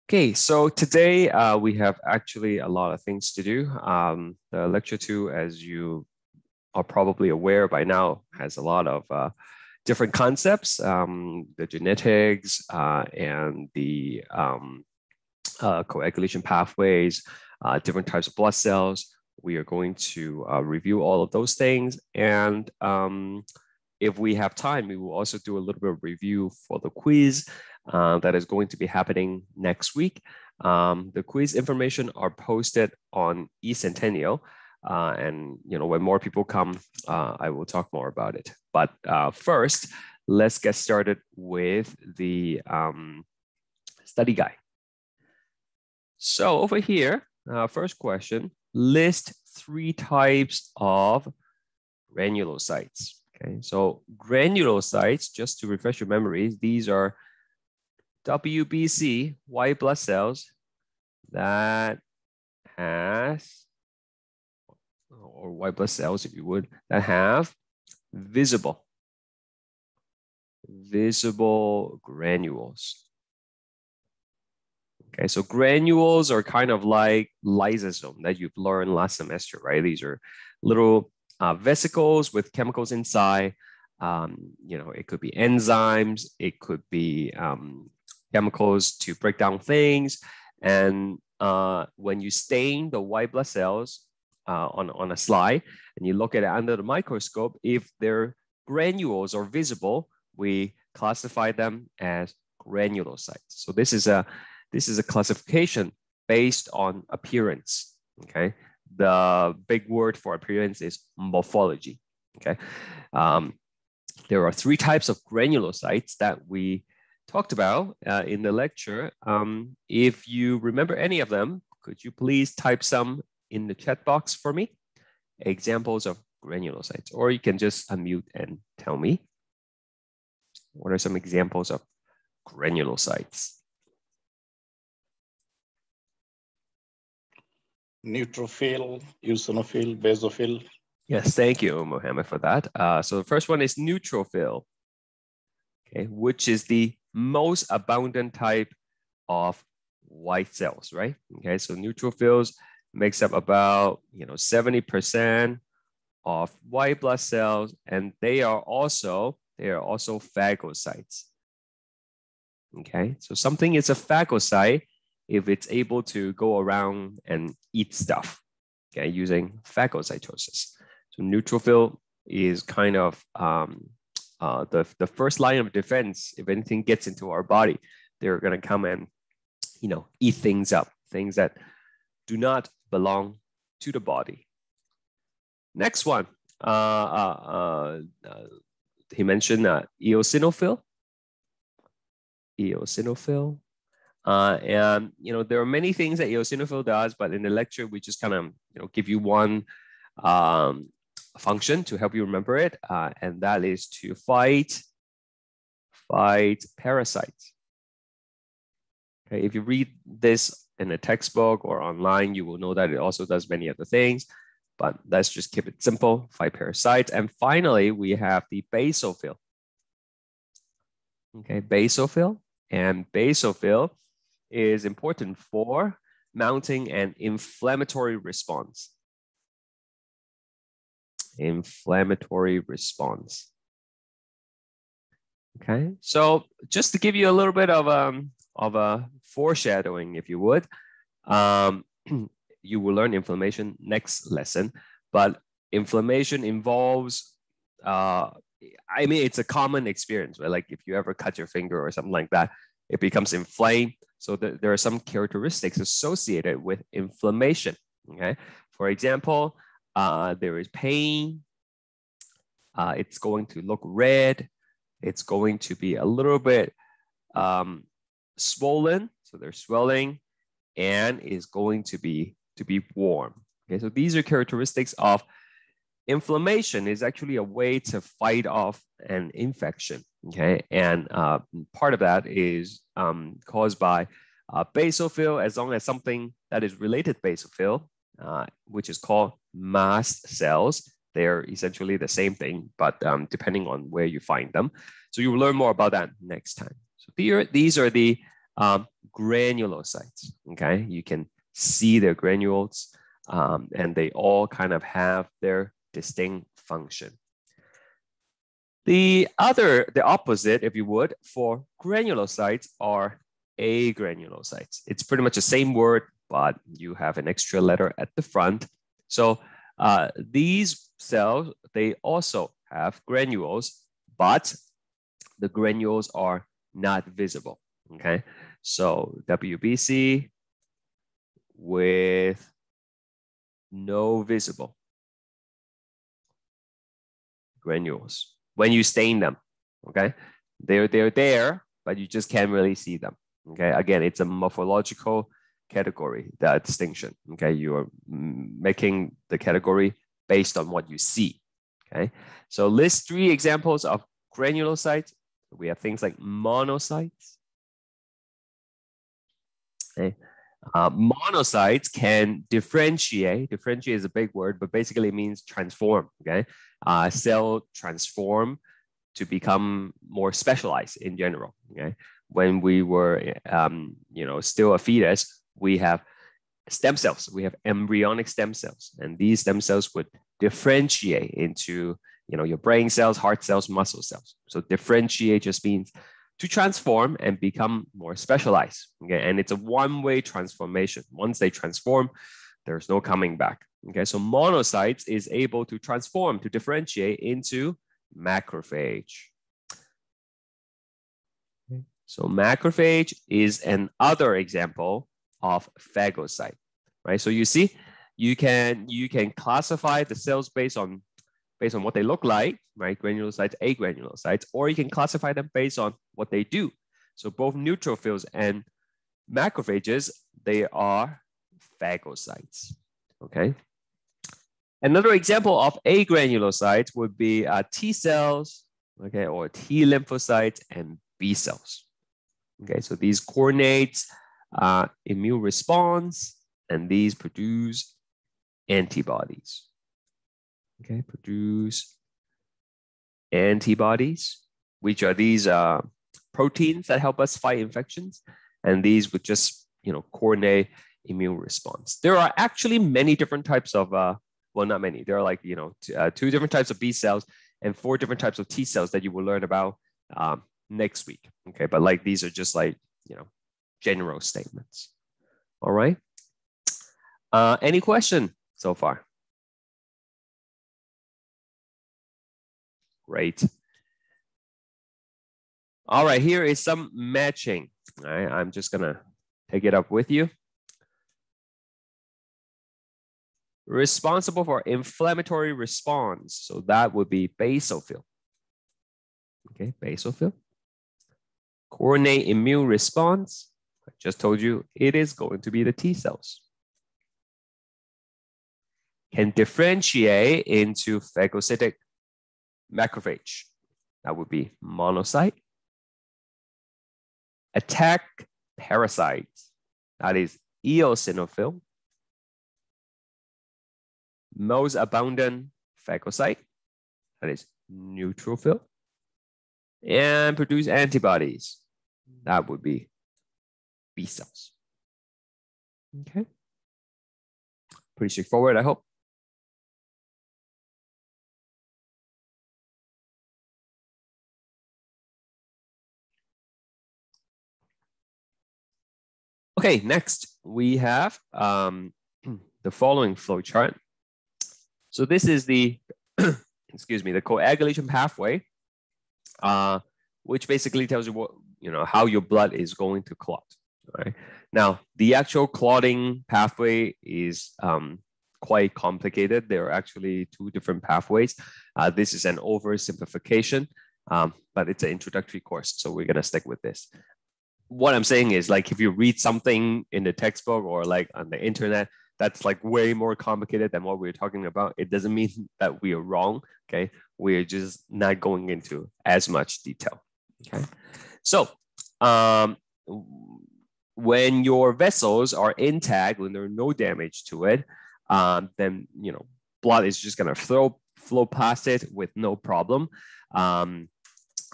Okay, so today we have actually a lot of things to do. The lecture 2, as you are probably aware by now, has a lot of different concepts, the genetics and the coagulation pathways, different types of blood cells. We are going to review all of those things. And if we have time, we will also do a little bit of review for the quiz that is going to be happening next week. The quiz information are posted on eCentennial. And when more people come, I will talk more about it. But first, let's get started with the study guide. So over here, first question, list 3 types of granulocytes. Okay, so granulocytes, just to refresh your memories, these are WBC, white blood cells that has, or white blood cells, if you would, that have visible granules. Okay, so granules are kind of like lysosome that you've learned last semester, right? These are little vesicles with chemicals inside. It could be enzymes, it could be chemicals to break down things. And when you stain the white blood cells on a slide and you look at it under the microscope, if their granules are visible, we classify them as granulocytes. So this is a classification based on appearance. Okay, the big word for appearance is morphology. Okay, there are 3 types of granulocytes that we talked about in the lecture. If you remember any of them, could you please type some in the chat box for me? Examples of granulocytes, or you can just unmute and tell me. What are some examples of granulocytes? Neutrophil, eosinophil, basophil. Yes, thank you, Mohammed, for that. So the first one is neutrophil, okay, which is the most abundant type of white cells, right? Okay, so neutrophils makes up about 70% of white blood cells, and they are also phagocytes. Okay, so something is a phagocyte if it's able to go around and eat stuff, okay, using phagocytosis. So neutrophil is kind of the first line of defense. If anything gets into our body, they're going to come and eat things up, things that do not belong to the body. Next one, he mentioned eosinophil. Eosinophil. And there are many things that eosinophil does, but in the lecture we just kind of give you one function to help you remember it, and that is to fight parasites. Okay, if you read this in a textbook or online, you will know that it also does many other things, but let's just keep it simple: fight parasites. And finally, we have the basophil. Okay, basophil, and basophil is important for mounting an inflammatory response. Inflammatory response. Okay, so just to give you a little bit of a foreshadowing, if you would, you will learn inflammation next lesson. But inflammation involves, it's a common experience, right? Like if you ever cut your finger or something like that, it becomes inflamed. So there are some characteristics associated with inflammation. Okay, for example, there is pain. It's going to look red. It's going to be a little bit swollen, so there's swelling, and is going to be warm. Okay, so these are characteristics of inflammation. Is actually a way to fight off an infection. Okay, and part of that is caused by basophil, as long as something that is related to basophil, which is called mast cells. They're essentially the same thing, but depending on where you find them. So you will learn more about that next time. So these are the granulocytes, okay? You can see their granules, and they all kind of have their distinct function. The opposite, if you would, for granulocytes are agranulocytes. It's pretty much the same word, but you have an extra letter at the front. So these cells, they also have granules, but the granules are not visible, okay? So WBC with no visible granules when you stain them, okay? They're there, but you just can't really see them, okay? Again, it's a morphological category, that distinction, okay? You are making the category based on what you see, okay? So list 3 examples of granulocytes. We have things like monocytes, okay? Monocytes can differentiate. Differentiate is a big word, but basically it means transform, okay? Cell transform to become more specialized in general, okay? When we were, still a fetus, we have stem cells. We have embryonic stem cells, and these stem cells would differentiate into, your brain cells, heart cells, muscle cells. So differentiate just means to transform and become more specialized, okay? And it's a one-way transformation. Once they transform, there's no coming back, okay? So monocytes is able to transform, to differentiate into macrophage. Okay. So macrophage is another example of phagocyte, right? So you see, you can classify the cells based on what they look like, right? Granulocytes, agranulocytes, or you can classify them based on what they do. So both neutrophils and macrophages, they are phagocytes, okay? Another example of agranulocytes would be T cells, okay, or T lymphocytes and B cells. Okay, so these coordinate immune response, and these produce antibodies. Okay, produce antibodies, which are these proteins that help us fight infections, and these would just coordinate immune response. There are actually many different types of well, not many. There are like 2 different types of B cells and 4 different types of T cells that you will learn about next week. Okay, but like these are just like general statements. All right. Any question so far? Great. All right, here is some matching. All right, I'm just gonna take it up with you. Responsible for inflammatory response. So that would be basophil. Okay, basophil. Coordinate immune response. I just told you it is going to be the T cells. Can differentiate into phagocytic macrophage. That would be monocyte. Attack parasites. That is eosinophil. Most abundant phagocyte. That is neutrophil. And produce antibodies. That would be B cells. Okay. Pretty straightforward, I hope. Okay, next we have the following flow chart. So this is the, excuse me, the coagulation pathway, which basically tells you what, how your blood is going to clot. All right. Now, the actual clotting pathway is quite complicated. There are actually 2 different pathways. This is an oversimplification, but it's an introductory course, so we're gonna stick with this. What I'm saying is, like, if you read something in the textbook or like on the internet that's like way more complicated than what we're talking about, it doesn't mean that we are wrong, okay? We're just not going into as much detail, okay? So when your vessels are intact, when there's no damage to it, then, blood is just gonna flow past it with no problem.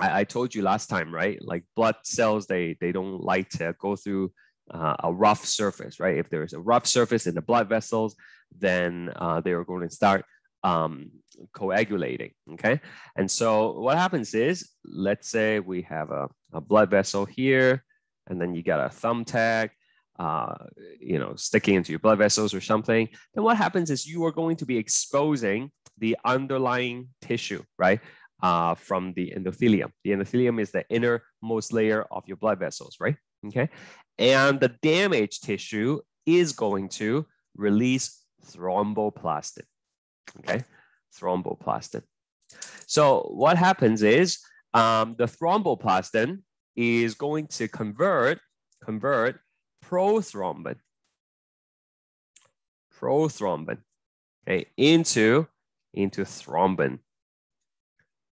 I told you last time, right? Like blood cells, they don't like to go through a rough surface, right? If there is a rough surface in the blood vessels, then they are going to start coagulating, okay? And so what happens is, let's say we have a blood vessel here, and then you got a thumbtack, sticking into your blood vessels or something. Then what happens is you are going to be exposing the underlying tissue, right? From the endothelium. The endothelium is the innermost layer of your blood vessels, right? Okay. And the damaged tissue is going to release thromboplastin. Okay. Thromboplastin. So what happens is the thromboplastin is going to convert prothrombin, okay, into thrombin.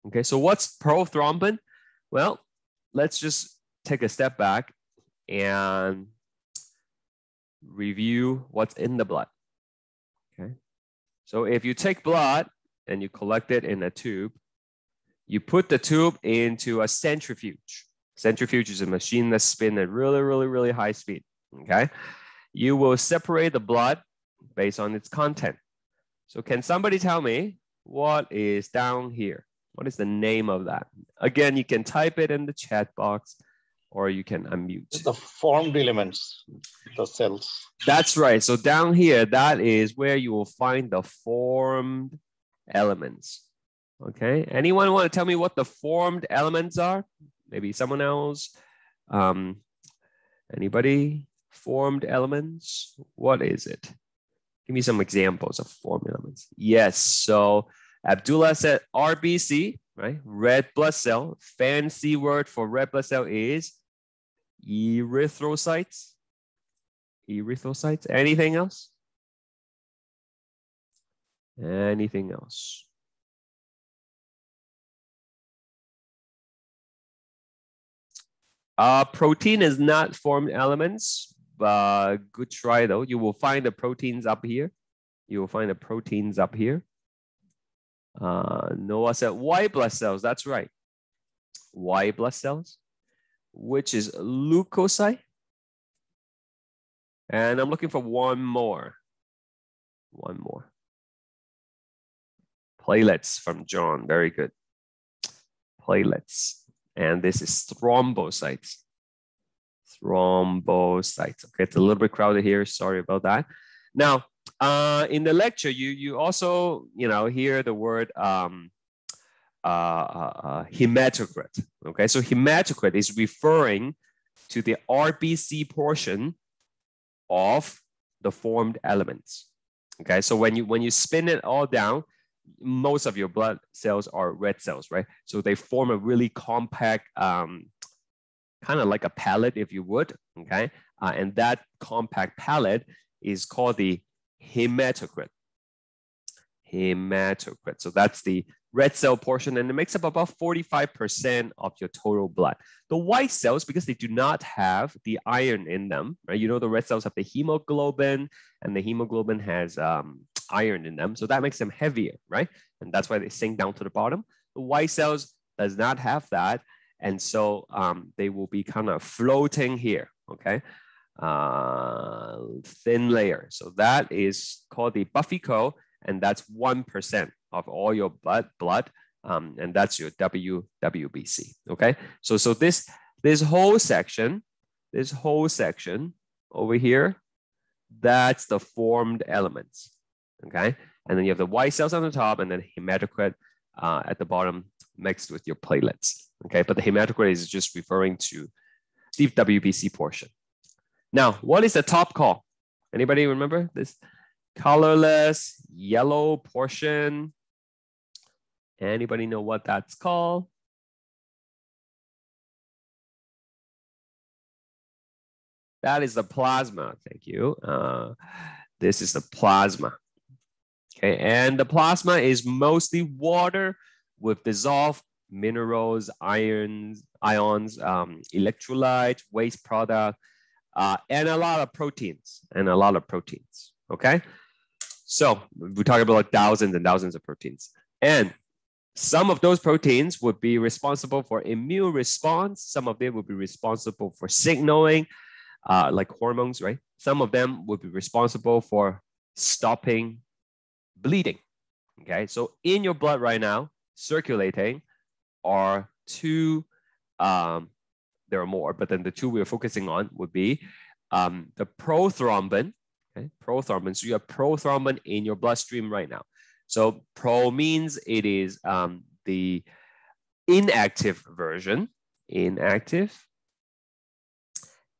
Okay, so what's prothrombin? Well, let's just take a step back and review what's in the blood. Okay, so if you take blood and you collect it in a tube, you put the tube into a centrifuge. Centrifuge is a machine that spins at really, really, really high speed. Okay, you will separate the blood based on its content. So can somebody tell me what is down here? What is the name of that? Again, you can type it in the chat box or you can unmute. The formed elements, the cells. That's right. So down here, that is where you will find the formed elements. Okay. Anyone want to tell me what the formed elements are? Maybe someone else. Anybody? Formed elements? What is it? Give me some examples of formed elements. Yes. So Abdullah said RBC, right? Red blood cell. Fancy word for red blood cell is erythrocytes. Erythrocytes. Anything else? Anything else? Protein is not formed elements, but good try though. You will find the proteins up here. You will find the proteins up here. Noah said white blood cells. That's right. White blood cells, which is leukocyte. And I'm looking for one more. One more. Platelets from John. Very good. Platelets. And this is thrombocytes. Thrombocytes. Okay, it's a little bit crowded here. Sorry about that. Now, in the lecture, you also hear the word hematocrit. Okay, so hematocrit is referring to the RBC portion of the formed elements. Okay, so when you spin it all down, most of your blood cells are red cells, right? So they form a really compact, kind of like a pellet, if you would. Okay, and that compact pellet is called the hematocrit. Hematocrit. So that's the red cell portion, and it makes up about 45% of your total blood. The white cells, because they do not have the iron in them, right? You know, the red cells have the hemoglobin, and the hemoglobin has iron in them, so that makes them heavier, right? And that's why they sink down to the bottom. The white cells does not have that, and so they will be kind of floating here, okay? Thin layer. So that is called the Buffy-Co, and that's 1% of all your blood, and that's your WBC. Okay, so this whole section over here, that's the formed elements. Okay, and then you have the white cells on the top, and then hematocrit at the bottom mixed with your platelets. Okay, but the hematocrit is just referring to the WBC portion. Now, what is the top called? Anybody remember this? Colorless yellow portion. Anybody know what that's called? That is the plasma. Thank you. This is the plasma. Okay, and the plasma is mostly water with dissolved minerals, ions, electrolyte, waste product, and a lot of proteins. Okay, so we're talking about like thousands and thousands of proteins, and some of those proteins would be responsible for immune response. Some of them would be responsible for signaling. like hormones, right? Some of them would be responsible for stopping bleeding. Okay, so in your blood right now, circulating are two, there are more, but then the two we're focusing on would be the prothrombin, okay, prothrombin. So you have prothrombin in your bloodstream right now. So pro means it is the inactive version, inactive.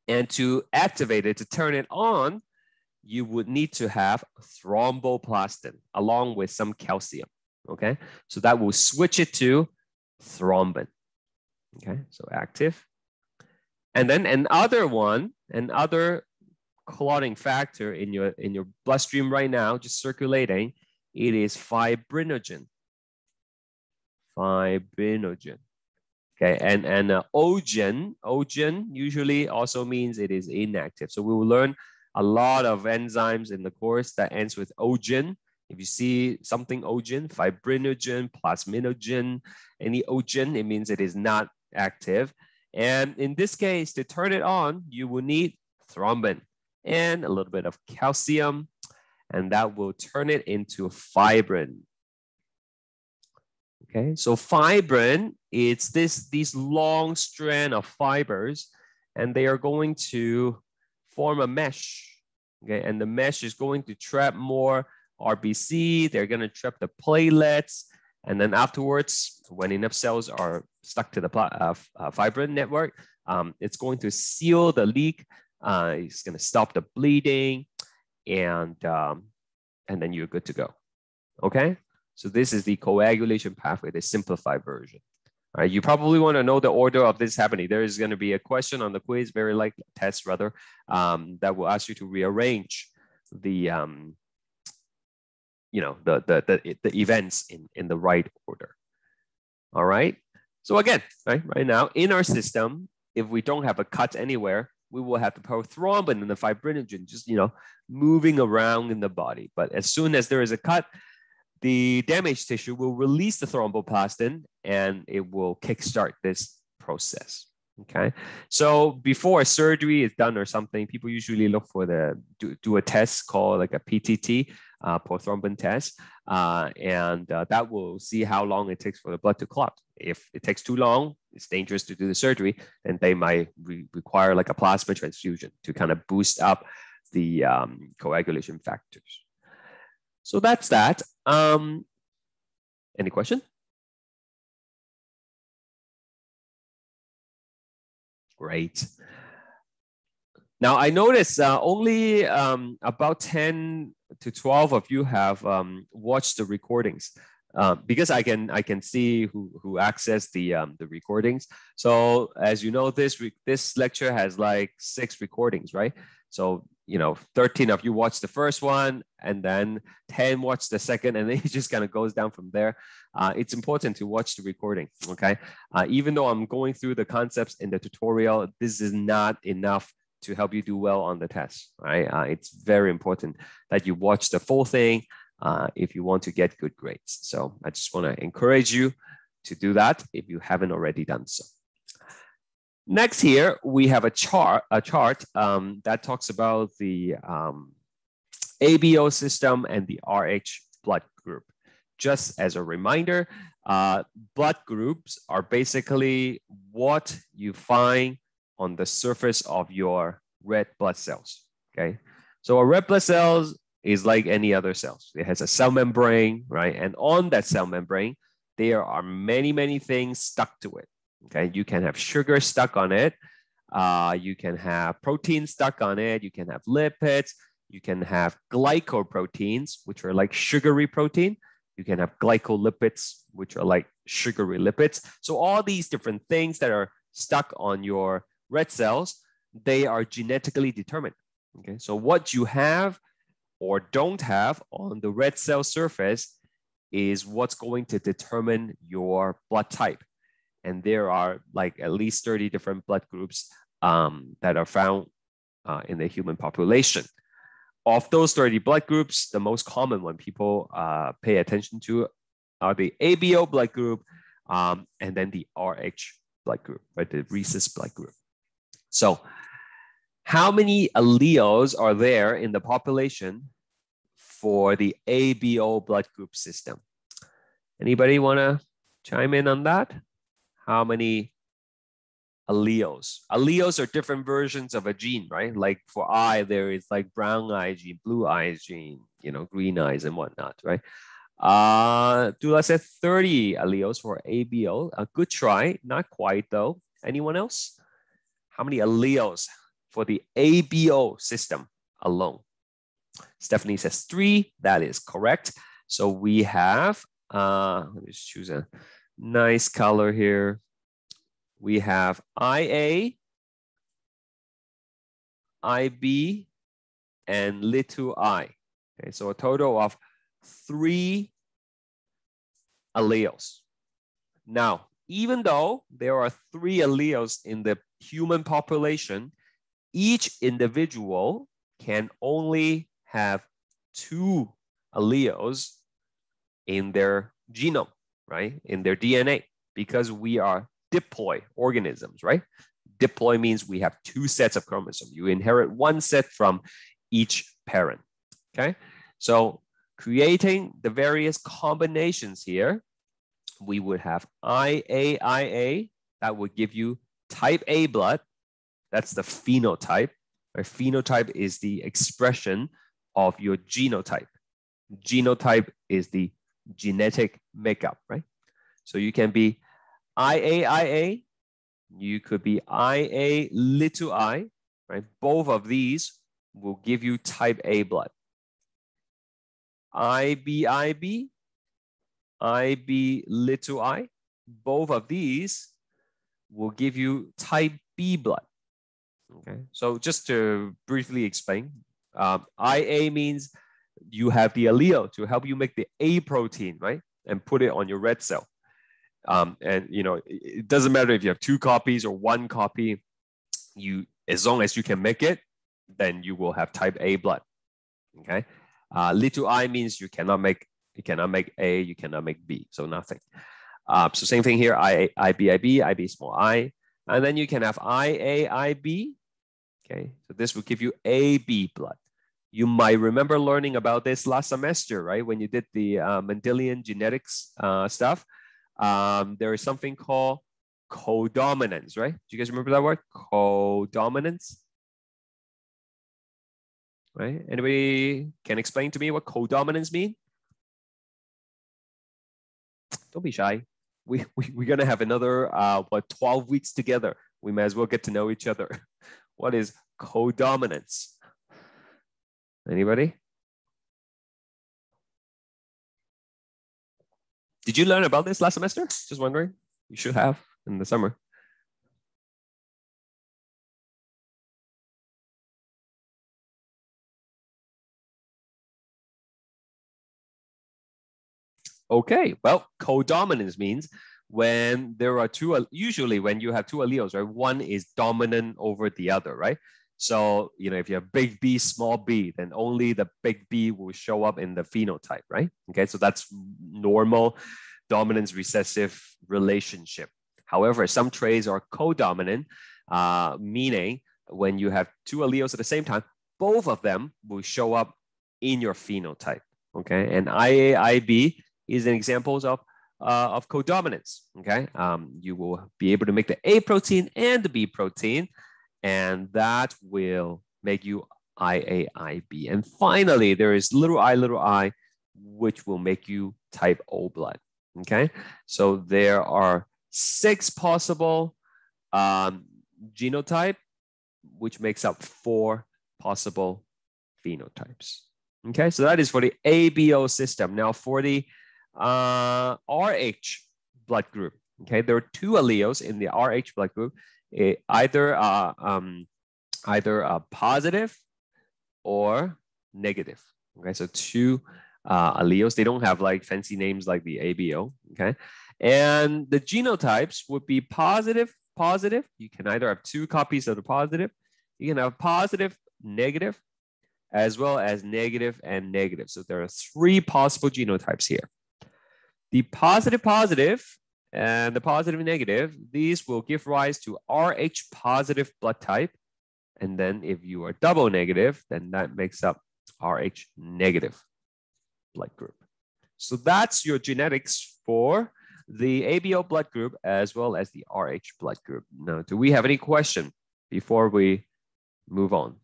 And to activate it, to turn it on, you would need to have thromboplastin along with some calcium, okay? So that will switch it to thrombin, okay? So active. And then another clotting factor in your bloodstream right now, just circulating, it is fibrinogen. Fibrinogen. Okay, and ogen usually also means it is inactive. So we will learn a lot of enzymes in the course that ends with ogen. If you see something ogen, fibrinogen, plasminogen, any ogen, it means it is not active. And in this case, to turn it on, you will need thrombin and a little bit of calcium, and that will turn it into fibrin. Okay, so fibrin, it's these long strand of fibers, and they are going to form a mesh. Okay, and the mesh is going to trap more RBC. They're going to trap the platelets, and then afterwards, when enough cells are stuck to the fibrin network, it's going to seal the leak. It's going to stop the bleeding, and then you're good to go. Okay. So this is the coagulation pathway, the simplified version. All right, you probably want to know the order of this happening. There is going to be a question on the quiz, very likely test rather, that will ask you to rearrange the the events in the right order. All right. So again, right now in our system, if we don't have a cut anywhere, we will have the prothrombin and the fibrinogen just moving around in the body. But as soon as there is a cut, the damaged tissue will release the thromboplastin and it will kickstart this process. Okay, so before a surgery is done or something, people usually look for do a test called like a PTT, prothrombin test, and that will see how long it takes for the blood to clot. If it takes too long, it's dangerous to do the surgery, and they might require like a plasma transfusion to kind of boost up the coagulation factors. So that's that. Any question? Great. Now I noticed only about 10 to 12 of you have watched the recordings because I can see who accessed the recordings. So as you know, this lecture has like 6 recordings, right? So 13 of you watched the first one, and then 10 watched the second, and then it just kind of goes down from there. It's important to watch the recording, okay? Even though I'm going through the concepts in the tutorial, this is not enough to help you do well on the test, right? It's very important that you watch the full thing if you want to get good grades. So I just want to encourage you to do that if you haven't already done so. Next here, we have a chart that talks about the ABO system and the RH blood group. Just as a reminder, blood groups are basically what you find on the surface of your red blood cells, okay? So a red blood cells is like any other cells. It has a cell membrane, right? And on that cell membrane, there are many, many things stuck to it. Okay, you can have sugar stuck on it. You can have protein stuck on it. You can have lipids. You can have glycoproteins, which are like sugary protein. You can have glycolipids, which are like sugary lipids. So all these different things that are stuck on your red cells, they are genetically determined. Okay, so what you have or don't have on the red cell surface is what's going to determine your blood type. And there are like at least 30 different blood groups that are found in the human population. Of those 30 blood groups, the most common one people pay attention to are the ABO blood group and then the RH blood group, right? The rhesus blood group. So How many alleles are there in the population for the ABO blood group system? Anybody want to chime in on that? How many alleles? Alleles are different versions of a gene, right? Like for eye, there is like brown eye gene, blue eye gene, you know, green eyes and whatnot, right? Let's say 30 alleles for ABO. A good try, not quite though. Anyone else? How many alleles for the ABO system alone? Stephanie says 3. That is correct. So we have, let me just choose a nice color here. We have IA, IB, and little I. Okay, so a total of 3 alleles. Now, even though there are 3 alleles in the human population, each individual can only have 2 alleles in their genome, right? In their DNA, because we are diploid organisms, right? Diploid means we have 2 sets of chromosomes. You inherit 1 set from each parent, okay? So creating the various combinations here, we would have IAIA, that would give you type A blood. That's the phenotype. Right? Phenotype is the expression of your genotype. Genotype is the genetic makeup, right? So you can be IAIA, you could be IA little I, right? Both of these will give you type A blood. IBIB, IB little I, both of these will give you type B blood. Okay, so just to briefly explain, IA means you have the allele to help you make the A protein, right? And put it on your red cell. And you know, it doesn't matter if you have 2 copies or 1 copy, as long as you can make it, then you will have type A blood. Okay. Little I means you cannot make A, you cannot make B, so nothing. So same thing here, IB small I, and then you can have IAIB. Okay, so this will give you AB blood. You might remember learning about this last semester, right? When you did the Mendelian genetics stuff. There is something called codominance, right? Do you guys remember that word? Codominance? Right? Anybody can explain to me what codominance means? Don't be shy. We're going to have another, 12 weeks together. We may as well get to know each other. What is codominance? Anybody? Did you learn about this last semester? Just wondering. You should have in the summer. Okay, well, codominance means when there are 2, usually when you have 2 alleles, right? One is dominant over the other, right? So, you know, if you have big B, small b, then only the big B will show up in the phenotype, right? Okay, so that's normal dominance recessive relationship. However, some traits are codominant, meaning when you have 2 alleles at the same time, both of them will show up in your phenotype, okay? And IAIB is an example of codominance, okay? You will be able to make the A protein and the B protein, and that will make you IAIB. And finally, there is little I, which will make you type O blood, okay? So there are 6 possible genotype, which makes up 4 possible phenotypes. Okay, so that is for the ABO system. Now for the RH blood group, okay, there are 2 alleles in the RH blood group, either positive or negative. Okay, so 2 alleles. They don't have like fancy names like the ABO. Okay, and the genotypes would be positive. You can either have 2 copies of the positive. You can have positive, negative, as well as negative and negative. So there are 3 possible genotypes here. The positive and the positive negative, these will give rise to RH positive blood type And then if you are double negative, then that makes up Rh negative blood group. So that's your genetics for the ABO blood group as well as the Rh blood group. Now, do we have any question before we move on?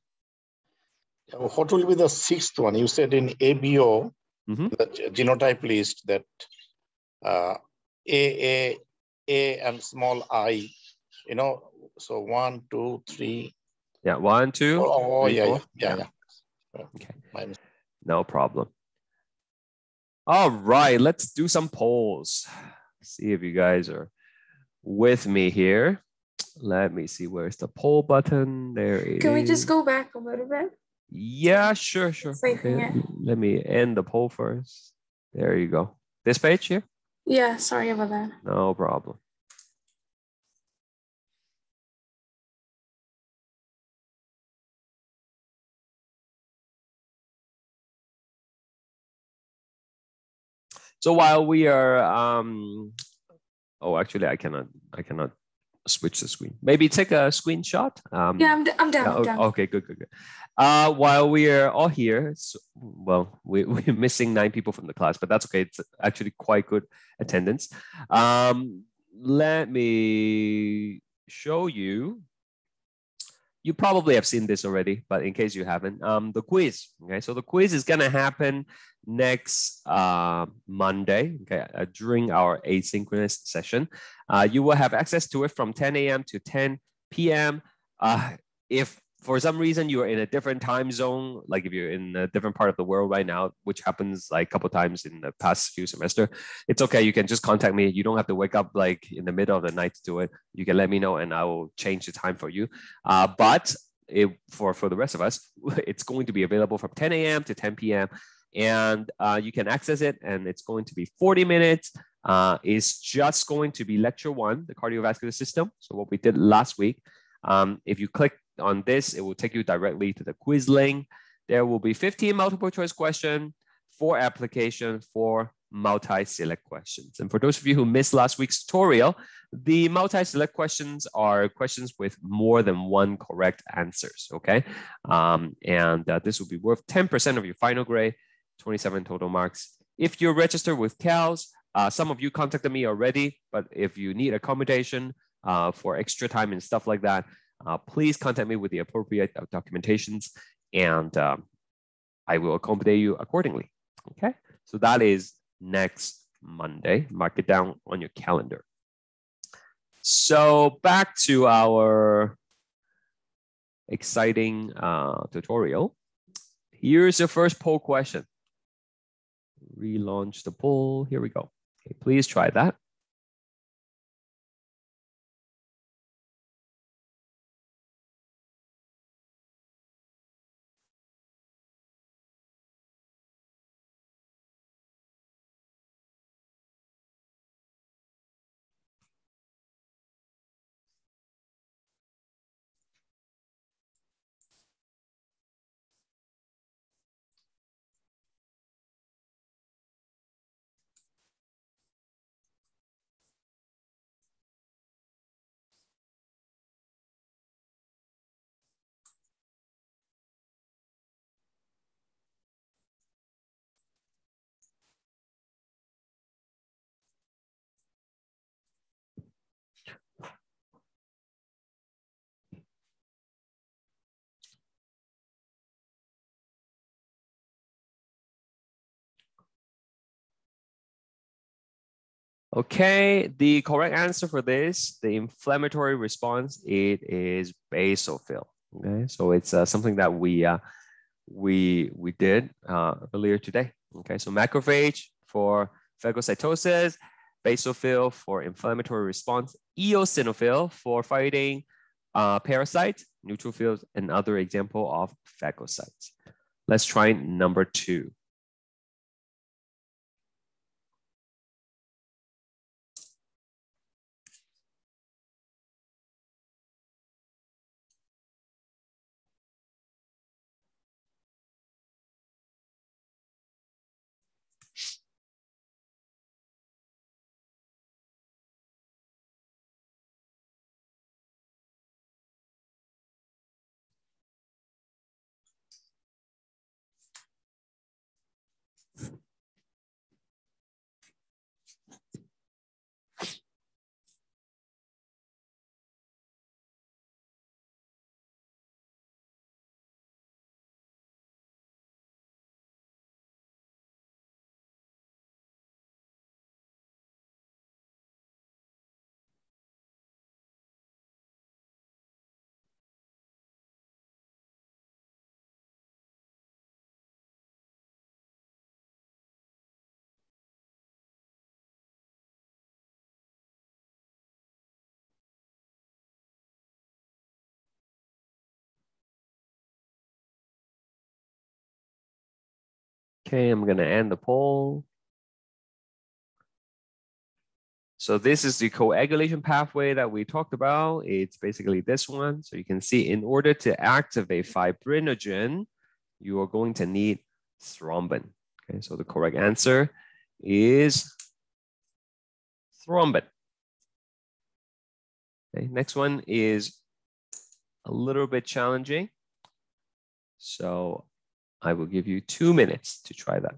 What will be the sixth one? You said in ABO, the genotype list that A and small I, you know, so 1, 2, 3. Yeah, 1, 2, oh, 3, yeah, 4. Yeah. Okay, no problem. All right, let's do some polls. See if you guys are with me here. Let me see, where's the poll button? There it is. Can we just go back a little bit? Yeah, sure. Okay, let me end the poll first. There you go. This page here? Yeah, sorry about that. No problem. So while we are, oh, actually, I cannot switch the screen. Maybe take a screenshot. Yeah, I'm done. Okay, good. While we are all here, so, well, we're missing 9 people from the class, but that's okay. It's actually quite good attendance. Let me show you. You probably have seen this already, but in case you haven't, the quiz. Okay, so the quiz is gonna happen next Monday, okay, during our asynchronous session. You will have access to it from 10 a.m. to 10 p.m. If for some reason you are in a different time zone, like if you're in a different part of the world right now, which happens like a couple times in the past few semesters, it's okay. You can just contact me. You don't have to wake up like in the middle of the night to do it. You can let me know and I will change the time for you. But for the rest of us, it's going to be available from 10 a.m. to 10 p.m. And you can access it, and it's going to be 40 minutes. It's just going to be lecture 1, the cardiovascular system. So what we did last week. If you click on this, it will take you directly to the quiz link. There will be 15 multiple choice questions, 4 application, 4 multi-select questions. And for those of you who missed last week's tutorial, the multi-select questions are questions with more than 1 correct answers, okay? This will be worth 10% of your final grade, 27 total marks. If you're registered with CALS, some of you contacted me already, but if you need accommodation for extra time and stuff like that, please contact me with the appropriate documentations, and I will accommodate you accordingly. Okay, so that is next Monday. Mark it down on your calendar. So back to our exciting tutorial. Here's your first poll question. Relaunch the poll. Here we go. Okay, please try that. Okay, the correct answer for this, the inflammatory response, it is basophil. Okay, so it's something that we did earlier today. Okay, so macrophage for phagocytosis, basophil for inflammatory response, eosinophil for fighting parasites, neutrophils, and other example of phagocytes. Let's try number 2. Okay, I'm going to end the poll. So this is the coagulation pathway that we talked about. It's basically this one. So you can see in order to activate fibrinogen, you are going to need thrombin. Okay, so the correct answer is thrombin. Okay, next one is a little bit challenging. So I will give you 2 minutes to try that.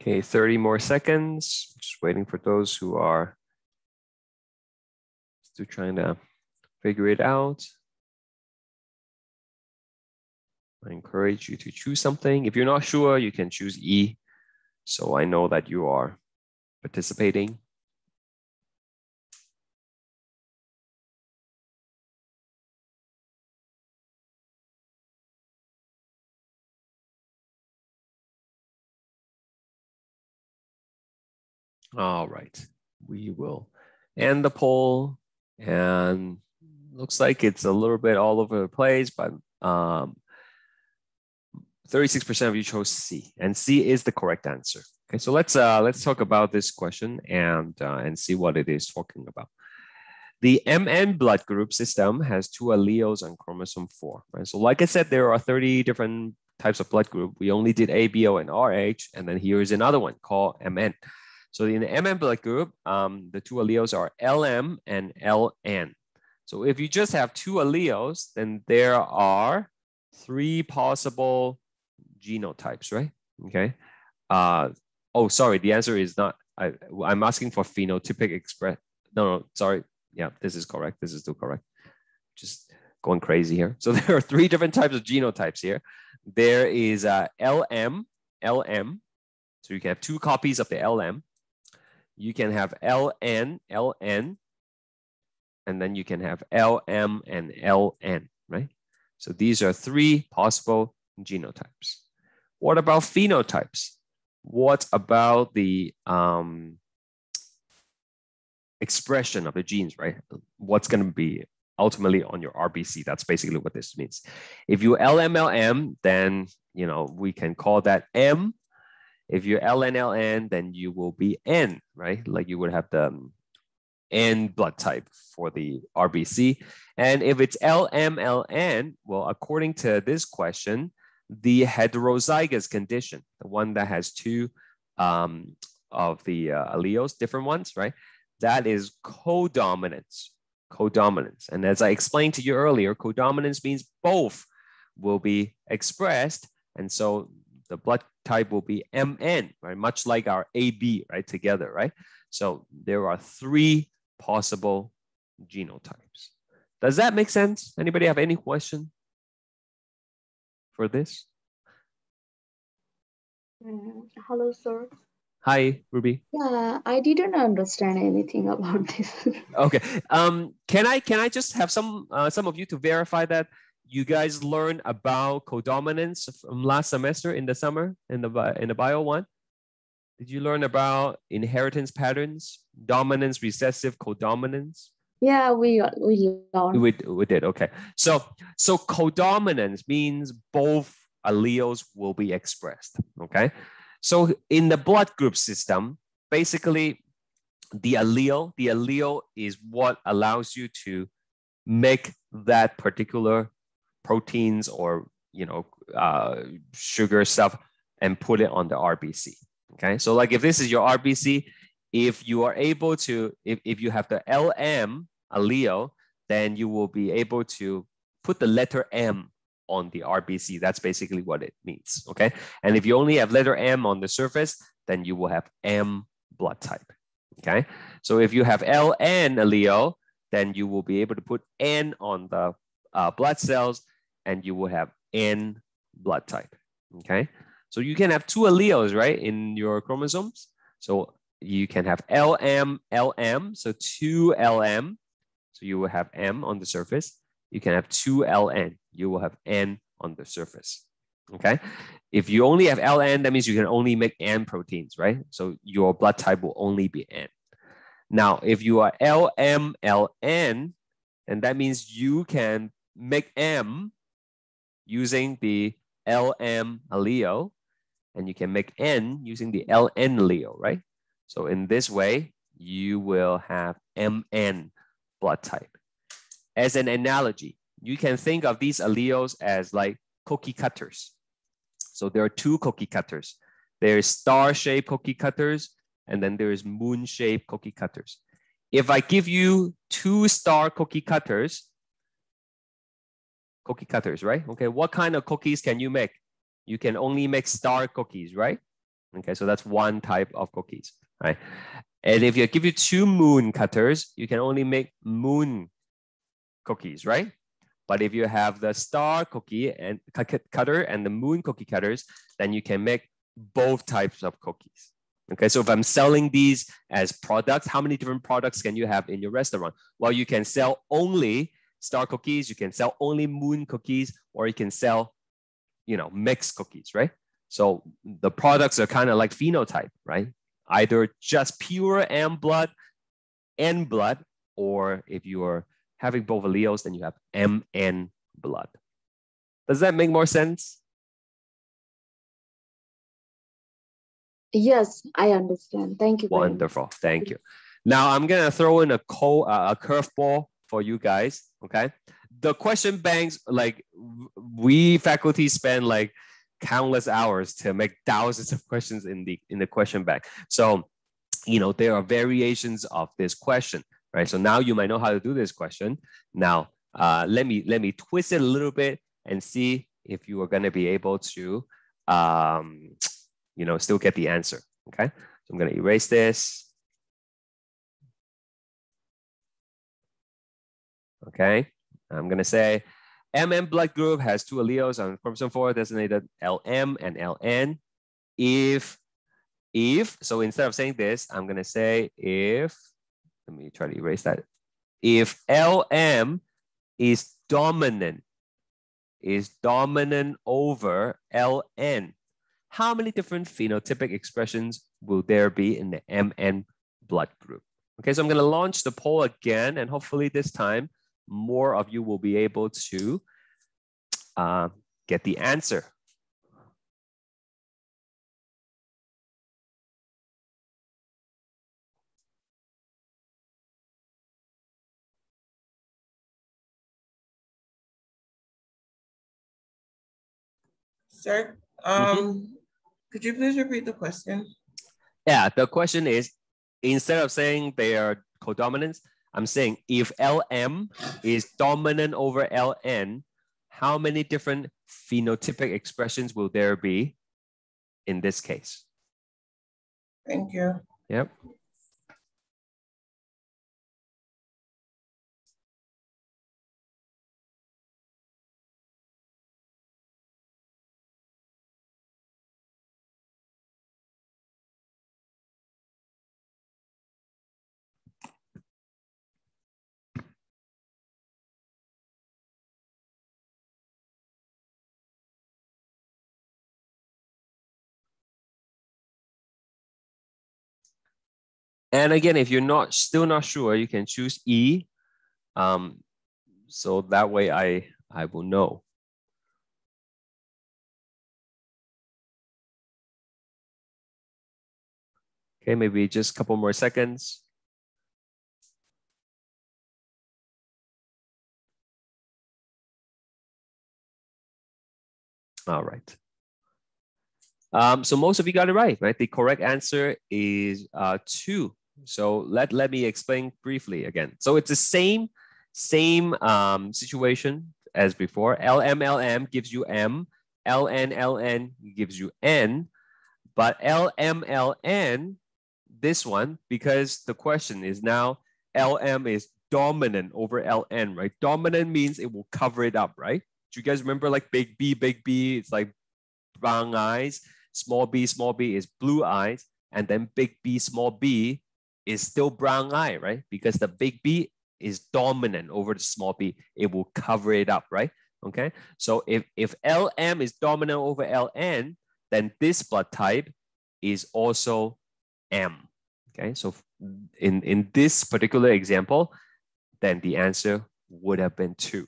Okay, 30 more seconds. Just waiting for those who are still trying to figure it out. I encourage you to choose something. If you're not sure, you can choose E. So I know that you are participating. All right, we will end the poll, and looks like it's a little bit all over the place, but 36% of you chose C, and C is the correct answer. Okay, so let's talk about this question and see what it is talking about. The MN blood group system has 2 alleles on chromosome 4. Right? So like I said, there are 30 different types of blood group. We only did A, BO, and RH, and then here is another one called MN. So in the MN blood group, the 2 alleles are LM and LN. So if you just have 2 alleles, then there are 3 possible genotypes, right? Okay. Oh, sorry, the answer is not, I'm asking for phenotypic express. No, sorry. Yeah, this is correct. This is still correct. Just going crazy here. So there are 3 different types of genotypes here. There is LM. So you can have 2 copies of the LM. You can have LN, and then you can have LM and LN, right? So these are 3 possible genotypes. What about phenotypes? What about the expression of the genes, right? What's going to be ultimately on your RBC? That's basically what this means. If you LM, then we can call that M. If you're LN, then you will be N, right? Like you would have the N blood type for the RBC. And if it's LN, well, according to this question, the heterozygous condition, the one that has 2 of the alleles, different ones, right? That is codominance. And as I explained to you earlier, codominance means both will be expressed. And so the blood type will be MN, right? Much like our AB, right? Together, right? So there are 3 possible genotypes. Does that make sense? Anybody have any question for this? Hello, sir. Hi, Ruby. Yeah, I didn't understand anything about this. Okay. Can I just have some of you to verify that you guys learned about codominance from last semester in the summer in the bio one? Did you learn about inheritance patterns, dominance, recessive, codominance? Yeah, we learned. We did, okay. So codominance means both alleles will be expressed, okay? So in the blood group system, basically the allele is what allows you to make that particular proteins or sugar stuff and put it on the RBC. Okay, so like if this is your RBC, if you are able to, if you have the LM allele, then you will be able to put the letter M on the RBC. That's basically what it means. Okay, and if you only have letter M on the surface, then you will have M blood type. Okay, so if you have LN allele, then you will be able to put N on the blood cells and you will have N blood type. Okay, so you can have two alleles, right, in your chromosomes. So you can have LM, LM, so two LM. So you will have M on the surface. You can have two LN. You will have N on the surface. Okay, if you only have LN, that means you can only make N proteins, right? So your blood type will only be N. Now, if you are LM, LN, and that means you can make M using the LM allele, and you can make N using the LN allele, right? So in this way, you will have MN blood type. As an analogy, you can think of these alleles as like cookie cutters. So there are two cookie cutters. There's star-shaped cookie cutters, and then there's moon-shaped cookie cutters. If I give you two star cookie cutters, right? Okay, what kind of cookies can you make? You can only make star cookies, right? Okay, so that's one type of cookies, right? And if you give you two moon cutters, you can only make moon cookies, right? But if you have the star cookie and cutter and the moon cookie cutters, then you can make both types of cookies. Okay, so if I'm selling these as products, how many different products can you have in your restaurant? Well, you can sell only star cookies, you can sell only moon cookies, or you can sell, mixed cookies, right? So the products are kind of like phenotype, right? Either just pure N blood, or if you are having both alleles, then you have MN blood. Does that make more sense? Yes, I understand. Thank you. Wonderful. Thank you. Now I'm going to throw in a curveball for you guys. Okay. The question banks, like we faculty spend like countless hours to make thousands of questions in the question bank. So, there are variations of this question, right? So now you might know how to do this question. Now, let me twist it a little bit and see if you are going to be able to, still get the answer. Okay, so I'm going to erase this. Okay, I'm going to say MN blood group has two alleles on chromosome 4 designated LM and LN. If, so instead of saying this, I'm going to say if, let me try to erase that. If LM is dominant over LN, how many different phenotypic expressions will there be in the MN blood group? Okay, so I'm going to launch the poll again, and hopefully this time more of you will be able to get the answer. Sir, could you please repeat the question? Yeah, the question is, instead of saying they are codominants, I'm saying if LM is dominant over LN, how many different phenotypic expressions will there be in this case? Thank you. Yep. And again, if you're still not sure, you can choose E. So that way I will know. Okay, maybe just a couple more seconds. All right. So most of you got it right? The correct answer is 2. So let me explain briefly again. So it's the same situation as before. LM gives you M, LN gives you N, but LM this one, because the question is now LM is dominant over LN, right? Dominant means it will cover it up, right? Do you guys remember like big B, it's like brown eyes. Small b is blue eyes, and then big B, small b is still brown eye, right? Because the big B is dominant over the small b, it will cover it up, right? Okay, so if LM is dominant over LN, then this blood type is also M. Okay, so in this particular example, then the answer would have been 2.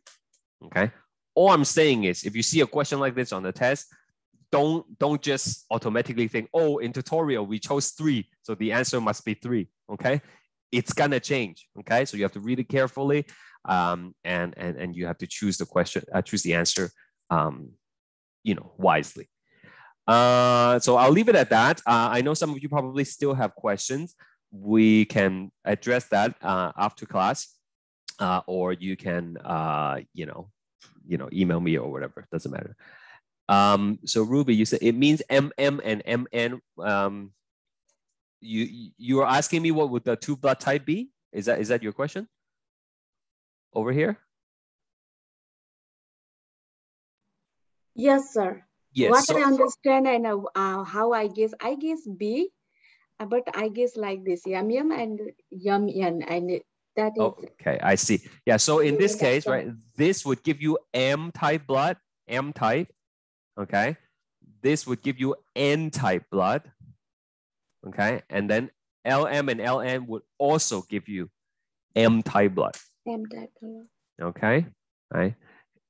Okay, all I'm saying is if you see a question like this on the test, don't just automatically think, oh, in tutorial we chose 3, so the answer must be 3. Okay, it's gonna change. Okay, so you have to read it carefully, and you have to choose the question, choose the answer, wisely. So I'll leave it at that. I know some of you probably still have questions. We can address that after class, or you can email me or whatever. Doesn't matter. So Ruby, you said it means MM and MN. You are asking me what would the 2 blood type be? Is that your question? Over here? Yes, sir. Yes. What So, I understand and how I guess B, but I guess like this, MM and YN, and that is. Okay, I see. Yeah, so in this case, right, this would give you M type blood, M type. Okay, this would give you N type blood. Okay, and then LM and LN would also give you M type blood. M type blood. Okay, right.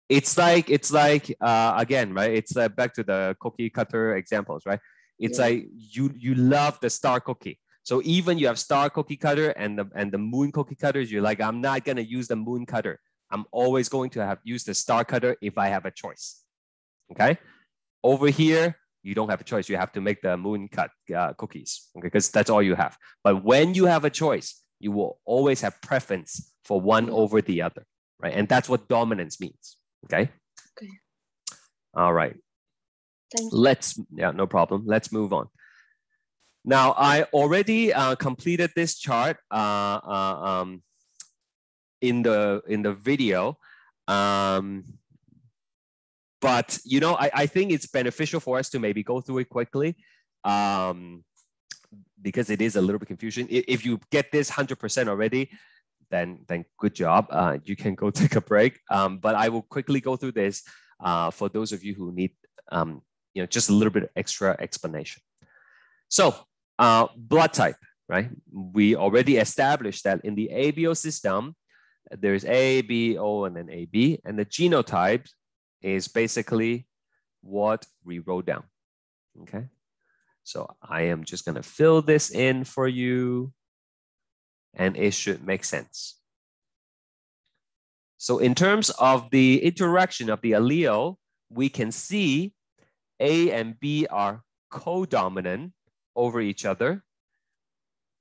It's like again, right? It's back to the cookie cutter examples, right? It's like you love the star cookie. So even you have star cookie cutter and the moon cookie cutters, you're like, I'm not gonna use the moon cutter. I'm always going to use the star cutter if I have a choice. Okay. Over here, you don't have a choice. You have to make the moon cut cookies, okay? Because that's all you have. But when you have a choice, you will always have preference for one over the other, right? And that's what dominance means, okay? Okay. All right. Thank you. No problem. Let's move on. Now, I already completed this chart in the video. But, I think it's beneficial for us to maybe go through it quickly because it is a little bit confusing. If you get this 100% already, then good job. You can go take a break. But I will quickly go through this for those of you who need just a little bit extra explanation. So blood type, right? We already established that in the ABO system, there's A, B, O, and then AB, and the genotype is basically what we wrote down, okay? So I am just gonna fill this in for you and it should make sense. So in terms of the interaction of the allele, we can see A and B are co-dominant over each other,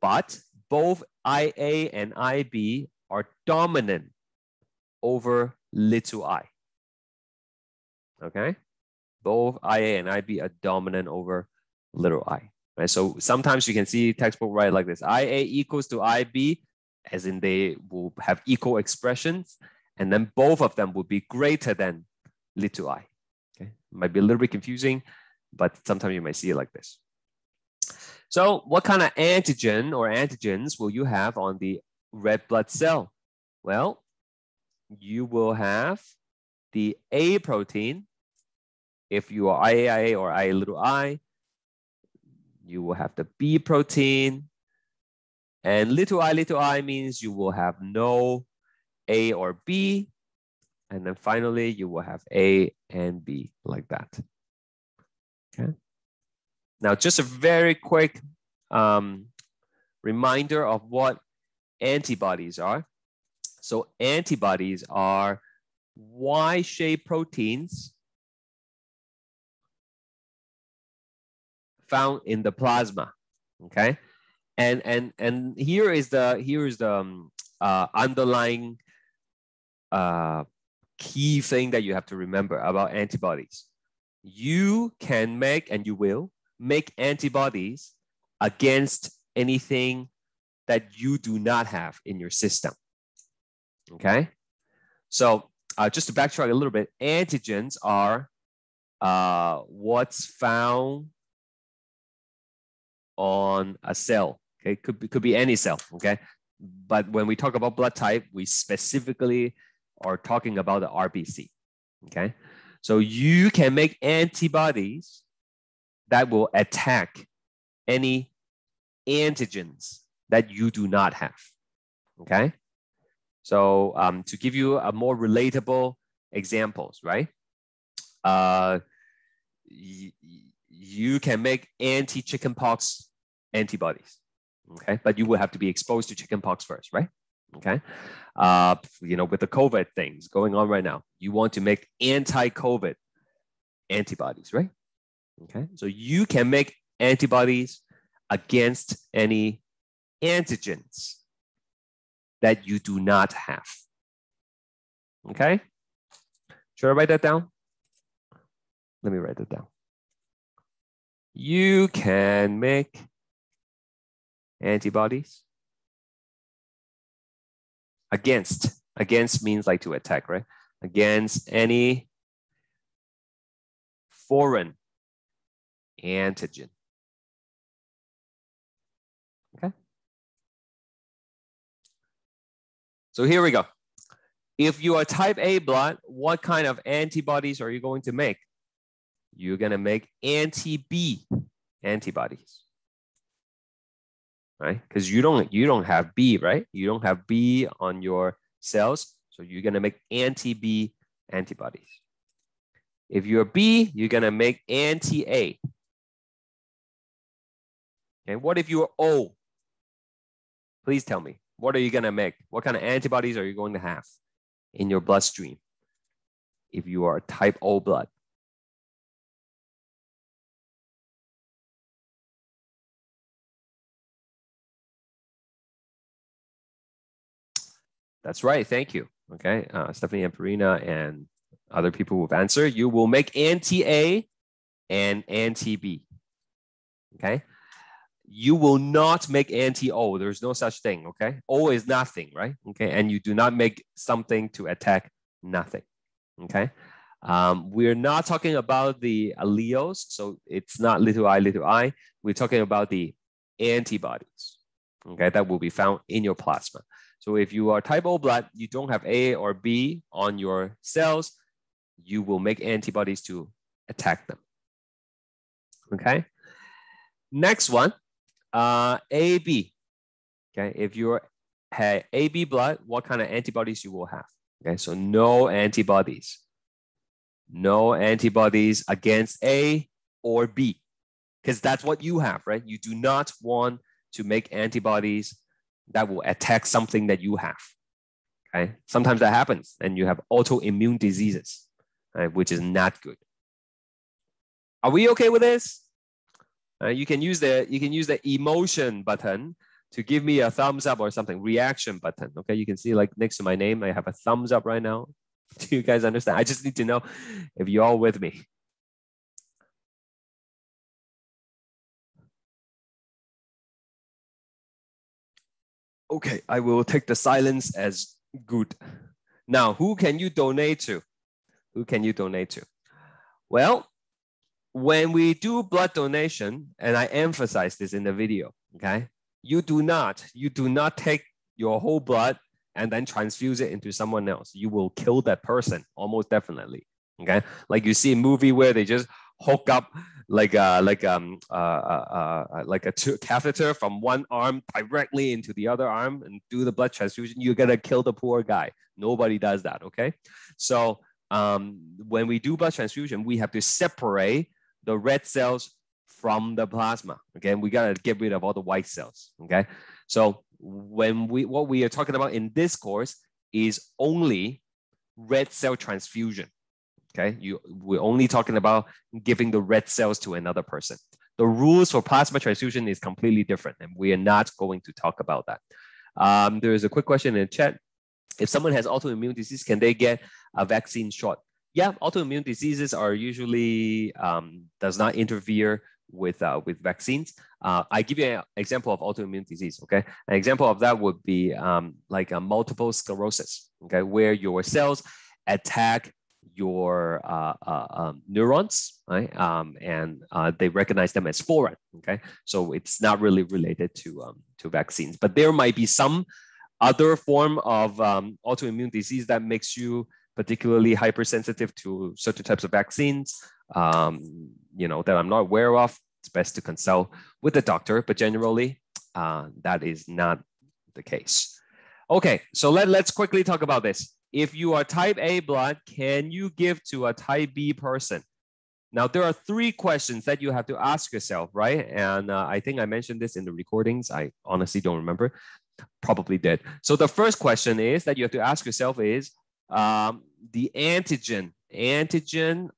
but both IA and IB are dominant over little I. Okay, both IA and IB are dominant over little I. Right, so sometimes you can see textbook write like this: IA equals to IB, as in they will have equal expressions, and then both of them will be greater than little I. Okay, might be a little bit confusing, but sometimes you might see it like this. So what kind of antigen or antigens will you have on the red blood cell? Well, you will have the A protein. If you are IAIA or IA little I, you will have the B protein. And little I means you will have no A or B. And then finally, you will have A and B like that. Okay. Now, just a very quick reminder of what antibodies are. So antibodies are Y-shaped proteins found in the plasma. Okay, and here is the underlying key thing that you have to remember about antibodies. You can make, and you will make, antibodies against anything that you do not have in your system. Okay, so just to backtrack a little bit, antigens are what's found on a cell. Okay, could be any cell. Okay, but when we talk about blood type, we specifically are talking about the RBC. Okay, so you can make antibodies that will attack any antigens that you do not have. Okay, so to give you a more relatable examples, right? You can make anti-chickenpox antibodies, okay? But you will have to be exposed to chickenpox first, right? Okay, you know, with the COVID things going on right now, you want to make anti-COVID antibodies, right? Okay, so you can make antibodies against any antigens that you do not have. Okay, should I write that down? Let me write that down. You can make antibodies against means like to attack, right? Against any foreign antigen. Okay. So here we go. If you are type A blood, what kind of antibodies are you going to make? You're going to make anti-B antibodies, right? Because you don't have B, right? You don't have B on your cells, so you're going to make anti-B antibodies. If you're B, you're going to make anti-A. Okay, what if you're O? Please tell me, what are you going to make? What kind of antibodies are you going to have in your bloodstream if you are type O blood? That's right. Thank you. Okay, Stephanie and Perina and other people who've answered. You will make anti-A and anti-B. Okay. You will not make anti-O. There's no such thing. Okay. O is nothing, right? Okay. And you do not make something to attack nothing. Okay. We're not talking about the alleles, so it's not little I. We're talking about the antibodies. Okay, that will be found in your plasma. So if you are type O blood, you don't have A or B on your cells, you will make antibodies to attack them. Okay. Next one, AB. Okay, if you have AB blood, what kind of antibodies you will have? Okay, so no antibodies. No antibodies against A or B, because that's what you have, right? You do not want to make antibodies that will attack something that you have. Okay, sometimes that happens, and you have autoimmune diseases, right, which is not good. Are we okay with this? You can use the emotion button to give me a thumbs up or something. Reaction button. Okay, you can see like next to my name, I have a thumbs up right now. Do you guys understand? I just need to know if you're all with me. Okay, I will take the silence as good. Now, who can you donate to? Who can you donate to? Well, when we do blood donation, and I emphasize this in the video, okay? You do not take your whole blood and then transfuse it into someone else. You will kill that person, almost definitely, okay? Like you see a movie where they just hook up like a catheter from one arm directly into the other arm and do the blood transfusion. You're gonna kill the poor guy. Nobody does that, okay? So when we do blood transfusion, we have to separate the red cells from the plasma, okay? We gotta get rid of all the white cells, okay? So what we are talking about in this course is only red cell transfusion. Okay, we're only talking about giving the red cells to another person. The rules for plasma transfusion is completely different, and we are not going to talk about that. There is a quick question in the chat. If someone has autoimmune disease, can they get a vaccine shot? Yeah, autoimmune diseases are usually does not interfere with vaccines. I give you an example of autoimmune disease. Okay, an example of that would be like a multiple sclerosis. Okay, where your cells attack your neurons, right? And they recognize them as foreign. Okay, so it's not really related to vaccines, but there might be some other form of autoimmune disease that makes you particularly hypersensitive to certain types of vaccines, you know, that I'm not aware of. It's best to consult with the doctor, but generally that is not the case. Okay, so let's quickly talk about this. If you are type A blood, can you give to a type B person? Now, there are 3 questions that you have to ask yourself, right? And I think I mentioned this in the recordings. I honestly don't remember. Probably did. So the first question is that you have to ask yourself is the antigen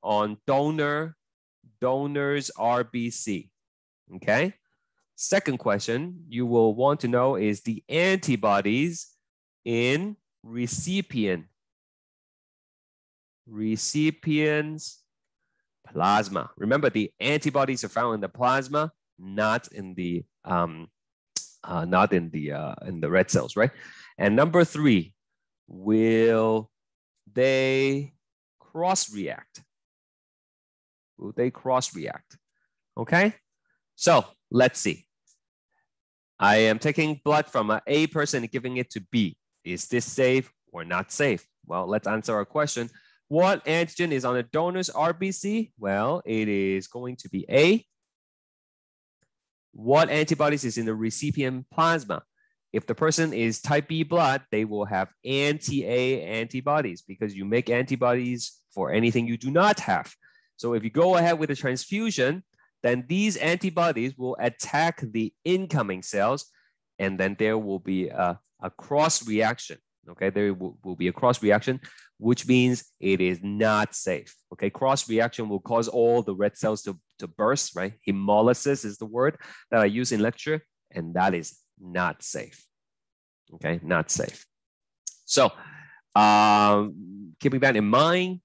on donor's RBC, okay? Second question you will want to know is the antibodies in recipient's plasma. Remember, the antibodies are found in the plasma, not in the red cells, right? And number 3, will they cross-react? Will they cross-react? Okay, so let's see. I am taking blood from an A person and giving it to B. Is this safe or not safe? Well, let's answer our question. What antigen is on the donor's RBC? Well, it is going to be A. What antibodies is in the recipient plasma? If the person is type B blood, they will have anti-A antibodies because you make antibodies for anything you do not have. So if you go ahead with a transfusion, then these antibodies will attack the incoming cells, and then there will be a cross reaction. Okay, there will be a cross reaction, which means it is not safe. Okay, cross reaction will cause all the red cells to burst, right? Hemolysis is the word that I use in lecture, and that is not safe. Okay, not safe. So keeping that in mind,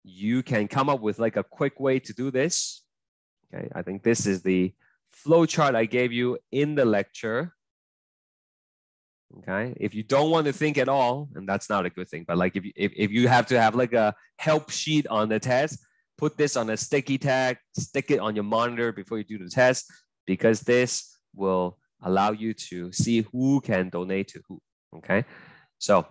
you can come up with like a quick way to do this. Okay, I think this is the flow chart I gave you in the lecture. Okay, if you don't want to think at all, and that's not a good thing, but like if you have to have like a help sheet on the test, put this on a sticky tag, stick it on your monitor before you do the test, because this will allow you to see who can donate to who. Okay, so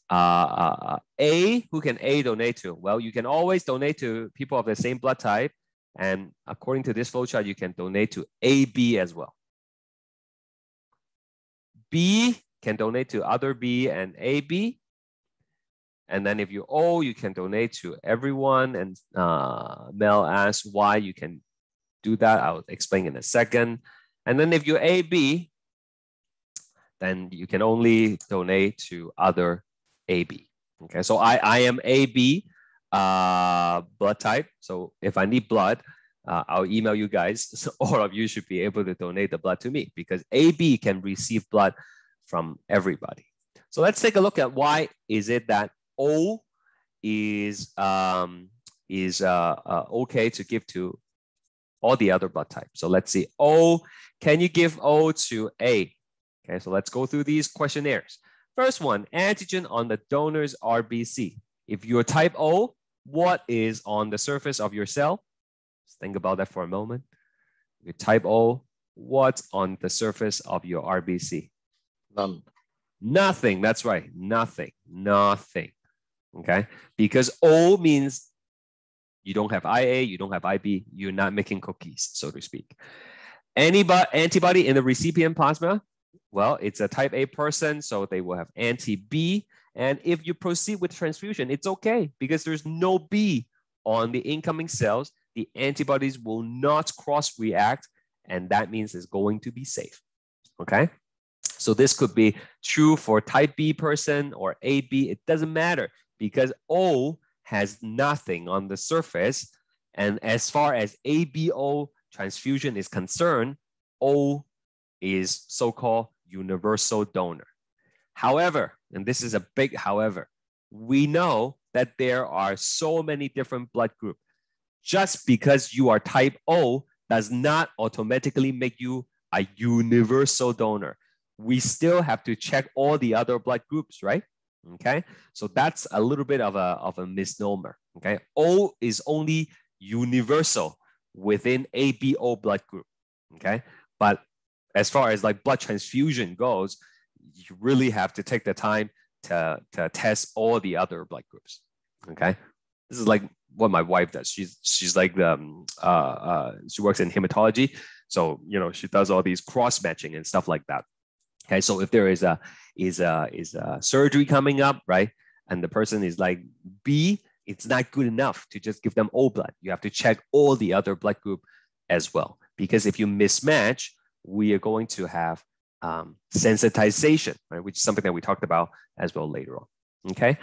A, who can A donate to? Well, you can always donate to people of the same blood type, and according to this flowchart, you can donate to AB as well. B can donate to other B and AB. And then if you O, you can donate to everyone. And Mel asked why you can do that. I'll explain in a second. And then if you're AB, then you can only donate to other AB. Okay, so I am AB blood type. So if I need blood, I'll email you guys. So all of you should be able to donate the blood to me because AB can receive blood from everybody. So let's take a look at why is it that O is okay to give to all the other blood types. So let's see. O, can you give O to A? Okay, so let's go through these questionnaires. First one, antigen on the donor's RBC. If you're type O, what is on the surface of your cell? Just think about that for a moment. If you're type O, what's on the surface of your RBC? None. Nothing. That's right. Nothing. Nothing. Okay. Because O means You don't have IA, you don't have IB, you're not making cookies, so to speak. Antibody in the recipient plasma, well, it's a type A person, so they will have anti-B. And if you proceed with transfusion, it's okay because there's no B on the incoming cells. The antibodies will not cross-react, and that means it's going to be safe, okay? So this could be true for type B person or AB. It doesn't matter because O has nothing on the surface. And as far as ABO transfusion is concerned, O is so-called universal donor. However, and this is a big however, we know that there are so many different blood groups. Just because you are type O does not automatically make you a universal donor. We still have to check all the other blood groups, right? Okay, so that's a little bit of a misnomer. Okay, O is only universal within ABO blood group. Okay, but as far as like blood transfusion goes, you really have to take the time to test all the other blood groups. Okay, this is like what my wife does. She's like she works in hematology, so you know she does all these cross matching and stuff like that. Okay, so if there is a surgery coming up, right, and the person is like B, it's not good enough to just give them O blood. You have to check all the other blood group as well, because if you mismatch, we are going to have sensitization, right, which is something that we talked about as well later on. Okay,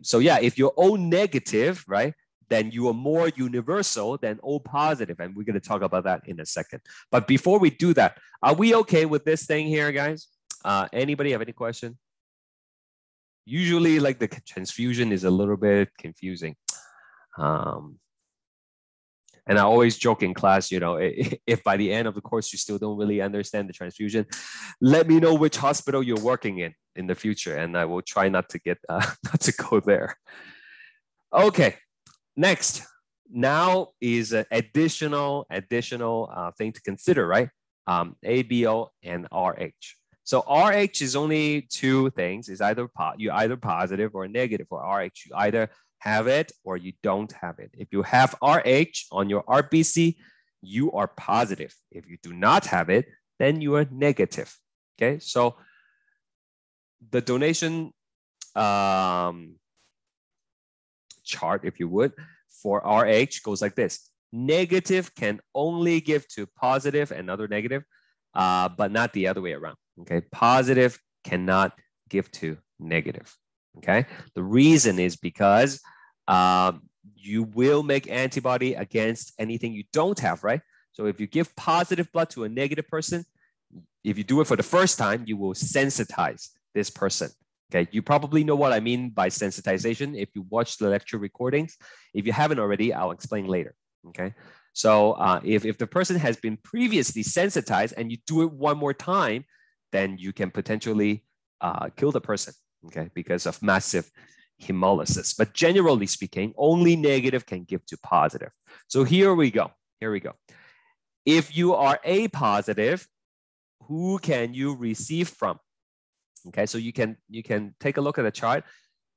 so yeah, if you're O negative, right, then you are more universal than O positive. And we're going to talk about that in a second. But before we do that, are we okay with this thing here, guys? Anybody have any question? Usually like the transfusion is a little bit confusing. And I always joke in class, you know, if by the end of the course you still don't really understand the transfusion, let me know which hospital you're working in the future, and I will try not to get not to go there. Okay. Next, now is an additional thing to consider, right? ABO and RH. So RH is only two things. It's either you're either positive or negative for RH. You either have it or you don't have it. If you have RH on your RBC, you are positive. If you do not have it, then you are negative. Okay, so the donation chart, if you would, for RH goes like this. Negative can only give to positive and other negative, but not the other way around. Okay, positive cannot give to negative. Okay, the reason is because you will make antibody against anything you don't have, right? So if you give positive blood to a negative person, if you do it for the first time, you will sensitize this person. Okay, you probably know what I mean by sensitization if you watch the lecture recordings. If you haven't already, I'll explain later. Okay, so if the person has been previously sensitized and you do it one more time, then you can potentially kill the person, okay, because of massive hemolysis. But generally speaking, only negative can give to positive. So here we go. Here we go. If you are A positive, who can you receive from? Okay, so you can take a look at the chart.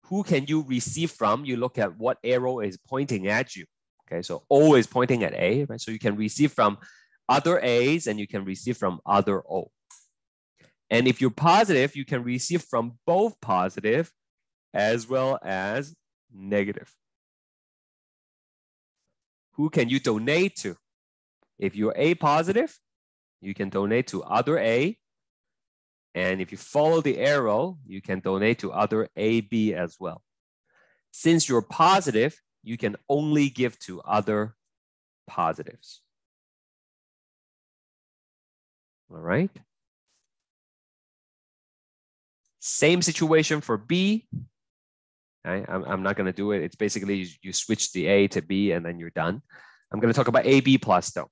Who can you receive from? You look at what arrow is pointing at you. Okay, so O is pointing at A, right? So you can receive from other A's and you can receive from other O. And if you're positive, you can receive from both positive as well as negative. Who can you donate to? If you're A positive, you can donate to other A. And if you follow the arrow, you can donate to other AB as well. Since you're positive, you can only give to other positives. All right. Same situation for B. Okay, I'm not going to do it. It's basically you switch the A to B and then you're done. I'm going to talk about AB plus though.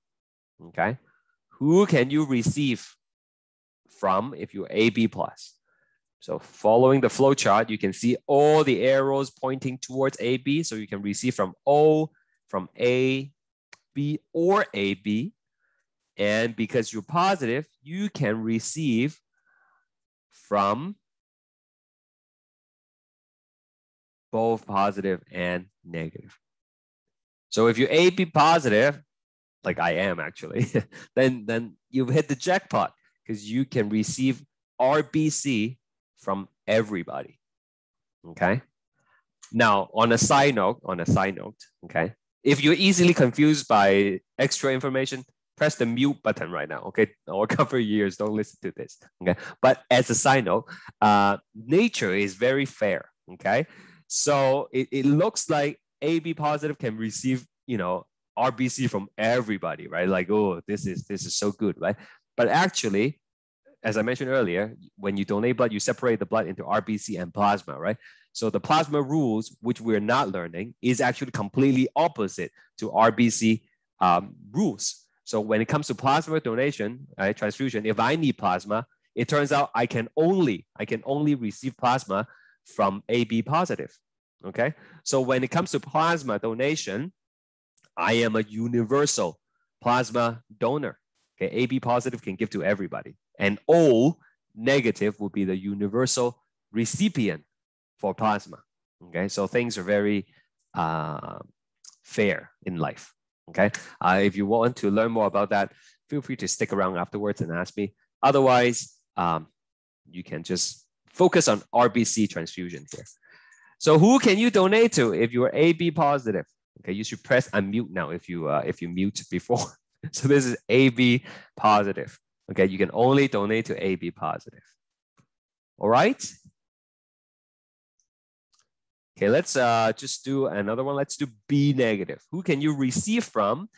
Okay. Who can you receive from if you're AB plus? So following the flow chart, you can see all the arrows pointing towards AB. So you can receive from O, from A, B, or AB. And because you're positive, you can receive from both positive and negative. So if you're AB positive, like I am actually, then you've hit the jackpot because you can receive RBC from everybody. Okay. Now, on a side note, okay, if you're easily confused by extra information, press the mute button right now, okay? Or cover your ears, don't listen to this, okay? But as a side note, nature is very fair, okay? So it looks like AB positive can receive, RBC from everybody, right? Like, oh, this is so good, right? But actually, as I mentioned earlier, when you donate blood, you separate the blood into RBC and plasma, right? So the plasma rules, which we're not learning, is actually completely opposite to RBC rules. So when it comes to plasma donation, right, transfusion, if I need plasma, it turns out I can only receive plasma from AB positive. Okay. So when it comes to plasma donation, I am a universal plasma donor. Okay, AB positive can give to everybody, and O negative will be the universal recipient for plasma. Okay, so things are very fair in life. Okay, if you want to learn more about that, feel free to stick around afterwards and ask me. Otherwise, you can just focus on RBC transfusion here. So who can you donate to if you are AB positive? Okay, you should press unmute now if you mute before. So this is AB positive. Okay, you can only donate to AB positive. All right. Okay, let's just do another one. Let's do B negative. Who can you receive from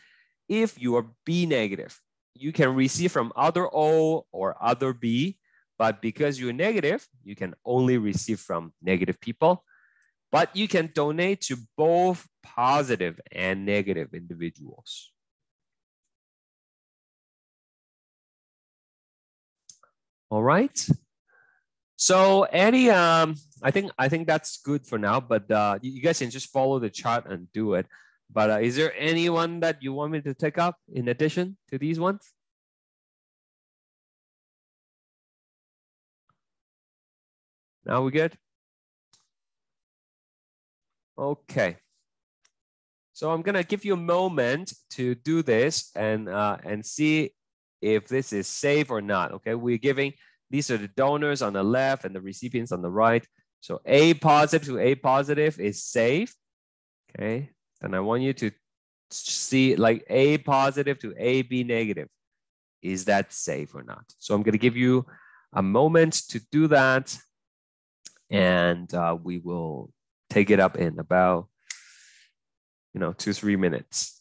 if you are B negative? You can receive from other O or other B, but because you're negative, you can only receive from negative people. But you can donate to both positive and negative individuals. All right. So Eddie, I think that's good for now, but you guys can just follow the chart and do it. But is there anyone that you want me to take up in addition to these ones? Now we good? Okay. So I'm gonna give you a moment to do this and see if this is safe or not. Okay, we're giving, these are the donors on the left and the recipients on the right. So A positive to A positive is safe. Okay, and I want you to see like A positive to AB negative. Is that safe or not? So I'm gonna give you a moment to do that, and we will take it up in about 2-3 minutes.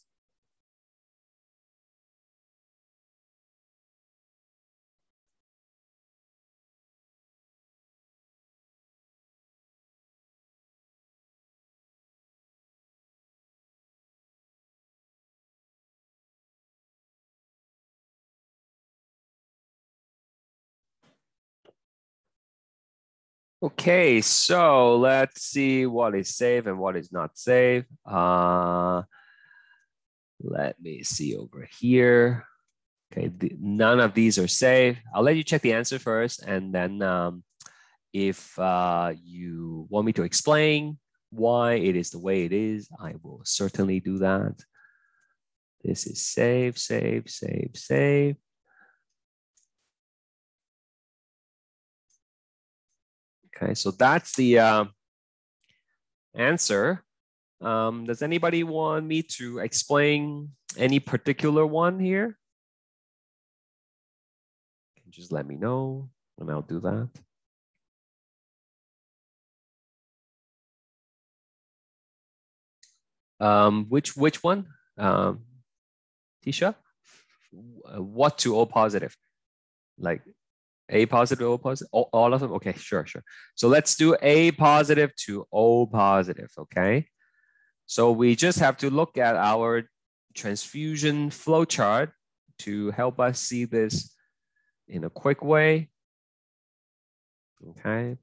Okay, so let's see what is safe and what is not safe. Let me see over here. Okay, none of these are safe. I'll let you check the answer first, and then if you want me to explain why it is the way it is, I will certainly do that. This is safe, safe, safe, safe. Okay, so that's the answer. Does anybody want me to explain any particular one here? Just let me know and I'll do that. Which one? Tisha? What to O positive? Like A positive, O positive, all of them? Okay, sure. So let's do A positive to O positive, okay? So we just have to look at our transfusion flow chart to help us see this in a quick way, okay?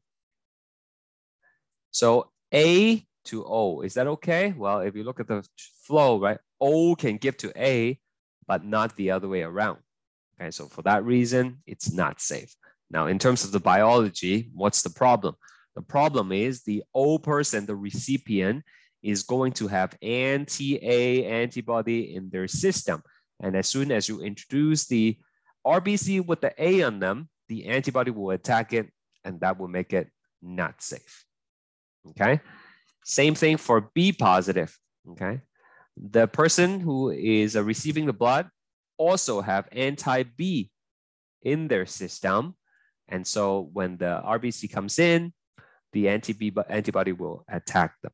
So A to O, is that okay? Well, if you look at the flow, right, O can give to A, but not the other way around. Okay, so for that reason, it's not safe. Now, in terms of the biology, what's the problem? The problem is the O person, the recipient, is going to have anti-A antibody in their system. And as soon as you introduce the RBC with the A on them, the antibody will attack it, and that will make it not safe. Okay. Same thing for B positive. Okay. The person who is receiving the blood also have anti-B in their system. And so when the RBC comes in, the anti-B antibody will attack them.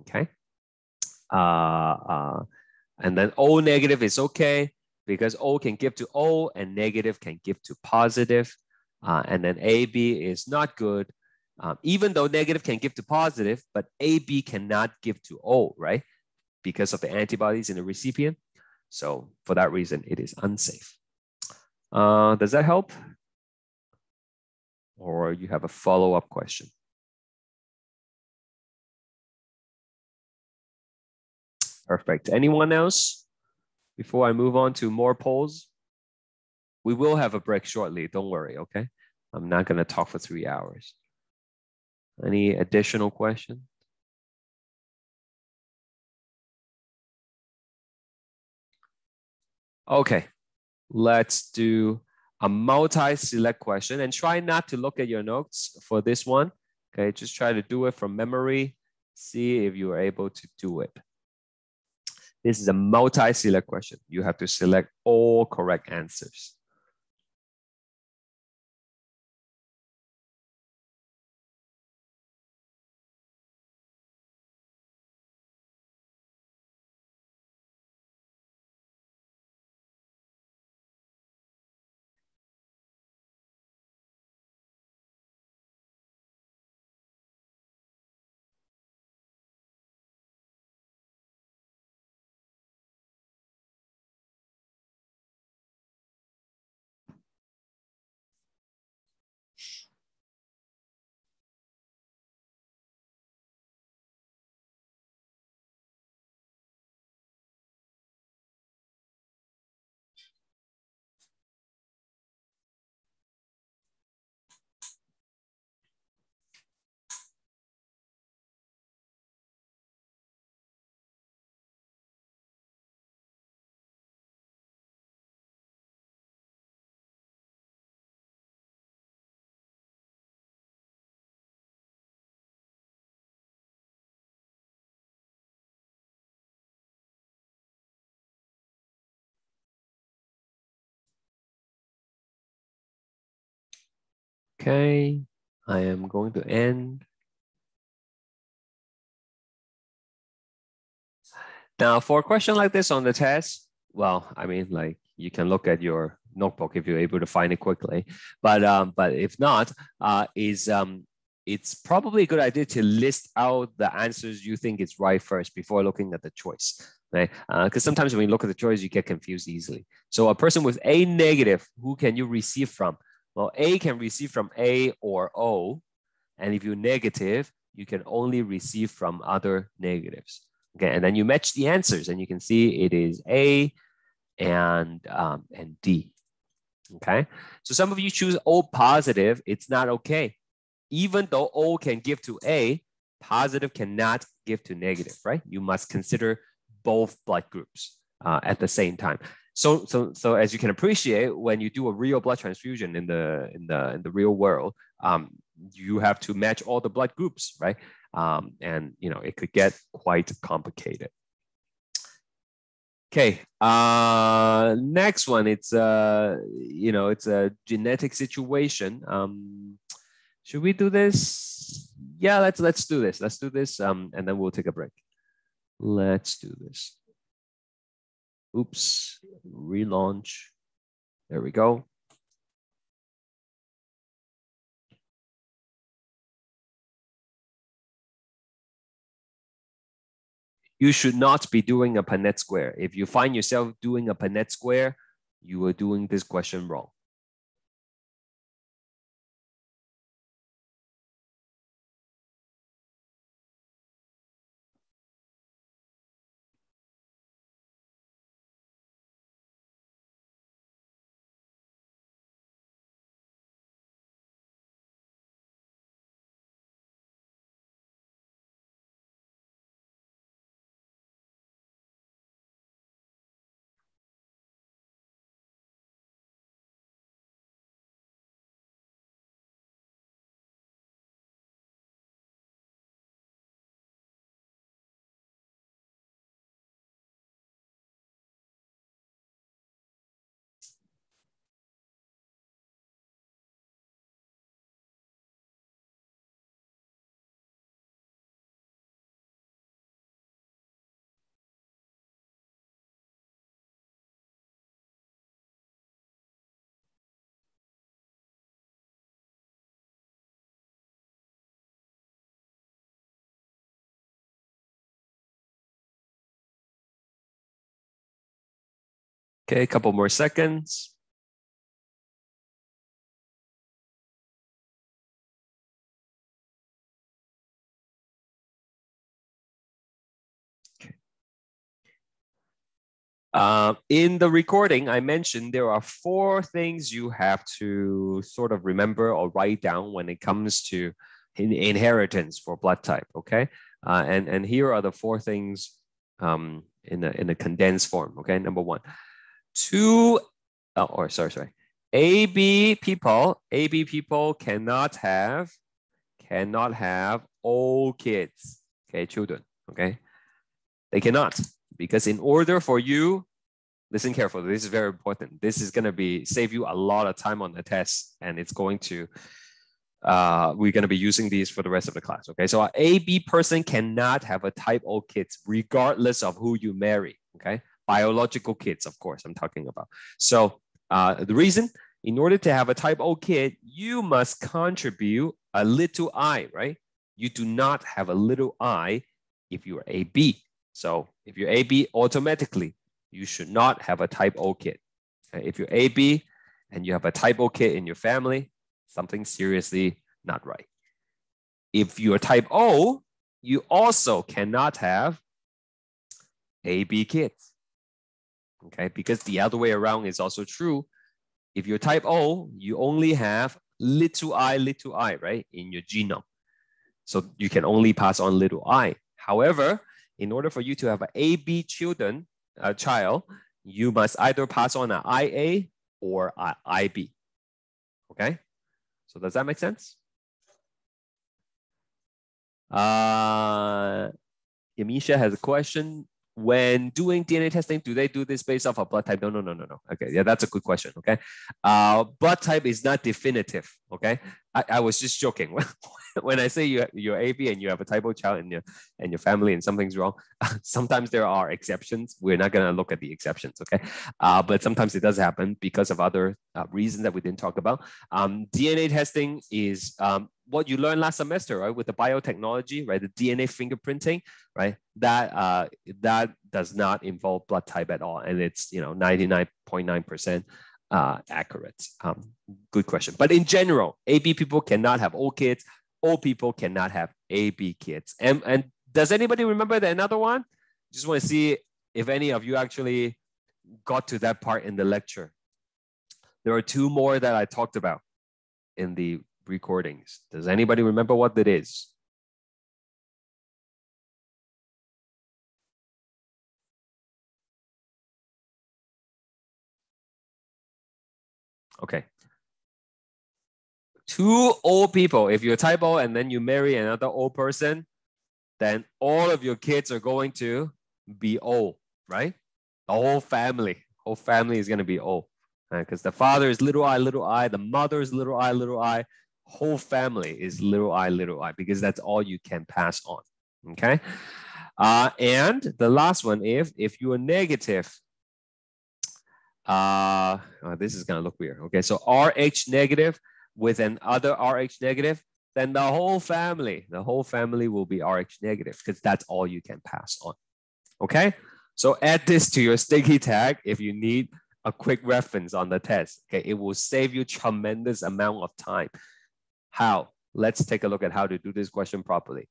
Okay. And then O negative is okay because O can give to O and negative can give to positive. And then AB is not good, even though negative can give to positive, but AB cannot give to O, right? Because of the antibodies in the recipient. So for that reason, it is unsafe. Does that help? Or you have a follow-up question? Perfect. Anyone else before I move on to more polls? We will have a break shortly. Don't worry, okay? I'm not going to talk for 3 hours. Any additional questions? Okay, let's do a multi-select question and try not to look at your notes for this one. Okay, just try to do it from memory. See if you are able to do it. This is a multi-select question. You have to select all correct answers. Okay, I am going to end. Now, for a question like this on the test, well, I mean, like you can look at your notebook if you're able to find it quickly. But if not, it's probably a good idea to list out the answers you think is right first before looking at the choice. Right? Because sometimes when you look at the choice, you get confused easily. So a person with A negative, who can you receive from? Well, A can receive from A or O. And if you're negative, you can only receive from other negatives. Okay, and then you match the answers and you can see it is A and D. Okay, so some of you choose O positive, it's not okay. Even though O can give to A, positive cannot give to negative, right? You must consider both blood groups at the same time. So as you can appreciate, when you do a real blood transfusion in the real world, you have to match all the blood groups, right? And you know it could get quite complicated. Okay, next one. It's it's a genetic situation. Should we do this? Yeah, let's do this. Let's do this. And then we'll take a break. Let's do this. Oops, relaunch. There we go. You should not be doing a Punnett square. If you find yourself doing a Punnett square, you are doing this question wrong. Okay, a couple more seconds. In the recording, I mentioned there are 4 things you have to sort of remember or write down when it comes to inheritance for blood type, okay? And here are the 4 things in a condensed form, okay? Number 1, AB people cannot have all kids, okay, children, okay? They cannot, because in order for you, listen carefully, this is very important. This is gonna save you a lot of time on the test, and it's going to, we're gonna be using these for the rest of the class, okay? So an AB person cannot have a type O kids, regardless of who you marry, okay? Biological kids, of course, I'm talking about. So the reason, in order to have a type O kid, you must contribute a little I, right? You do not have a little I if you're AB. So if you're AB, automatically, you should not have a type O kid. Okay? If you're AB and you have a type O kid in your family, something seriously not right. If you're type O, you also cannot have AB kids. Okay, because the other way around is also true. If you're type O, you only have little I, right, in your genome. So you can only pass on little I. However, in order for you to have an AB child, you must either pass on an IA or an IB. Okay, so does that make sense? Yamisha has a question. When doing DNA testing, do they do this based off of blood type? No. Okay, yeah, that's a good question. Okay, blood type is not definitive. Okay, I was just joking when I say you're AB and you have a type O child in your family and something's wrong. Sometimes there are exceptions. We're not gonna look at the exceptions. Okay, but sometimes it does happen because of other reasons that we didn't talk about. DNA testing is what you learned last semester, right? With the biotechnology, right? The DNA fingerprinting, right? That does not involve blood type at all, and it's 99.9% accurate. Good question. But in general, AB people cannot have O kids. O people cannot have AB kids. And does anybody remember another one? Just want to see if any of you actually got to that part in the lecture. There are 2 more that I talked about in the recordings. Does anybody remember what that is? Okay. 2 O people. If you're type O and then you marry another O person, then all of your kids are going to be O, right? The whole family is going to be O, because the father is little I, the mother is little I, whole family is little I, because that's all you can pass on. Okay, and the last one, if you are negative, this is gonna look weird. Okay, so Rh negative with another Rh negative, then the whole family will be Rh negative, because that's all you can pass on. Okay, so add this to your sticky tag if you need a quick reference on the test. Okay, it will save you tremendous amount of time. How? Let's take a look at how to do this question properly.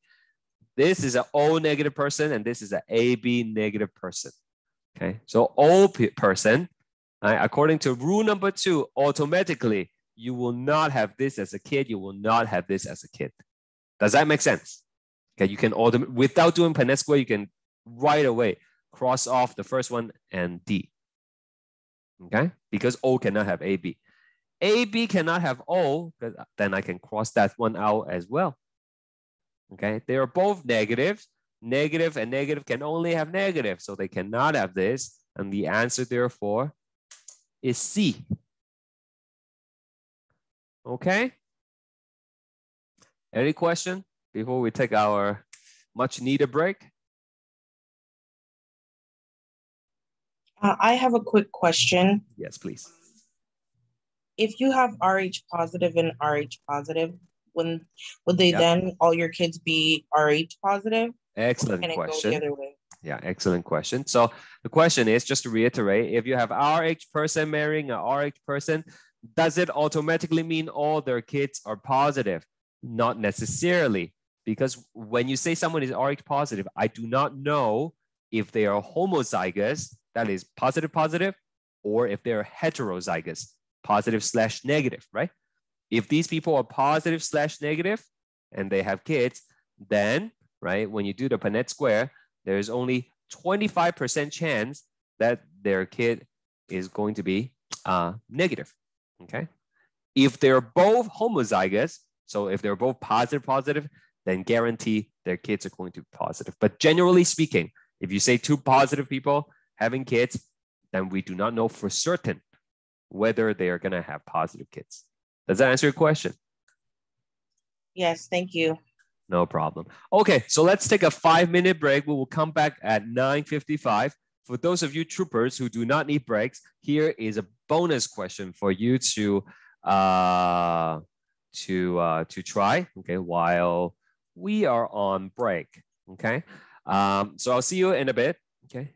This is an O negative person and this is an AB negative person. Okay, so O person, according to rule number 2, automatically you will not have this as a kid. You will not have this as a kid. Does that make sense? Okay, you can without doing Punnett square, you can right away cross off the first one and D. Okay, because O cannot have AB. AB cannot have O, then I can cross that one out as well. Okay, they are both negative. Negative and negative can only have negative, so they cannot have this. And the answer, therefore, is C. Okay? Any question before we take our much needed break? I have a quick question. Yes, please. If you have Rh positive and Rh positive, would they then all your kids be Rh positive? Excellent Can question. it go the other way? Yeah, excellent question. So the question is, just to reiterate, if you have RH person marrying a RH person, does it automatically mean all their kids are positive? Not necessarily, because when you say someone is RH positive, I do not know if they are homozygous, that is positive, or if they're heterozygous, positive/negative, right? If these people are positive/negative and they have kids, then, right, when you do the Punnett square, there's only 25% chance that their kid is going to be negative, okay? If they're both homozygous, so if they're both positive, then guarantee their kids are going to be positive. But generally speaking, if you say two positive people having kids, then we do not know for certain whether they are gonna have positive kids. Does that answer your question? Yes, thank you. No problem. Okay, so let's take a 5-minute break. We will come back at 9:55. For those of you troopers who do not need breaks, here is a bonus question for you to try, okay, while we are on break, okay? So I'll see you in a bit, okay?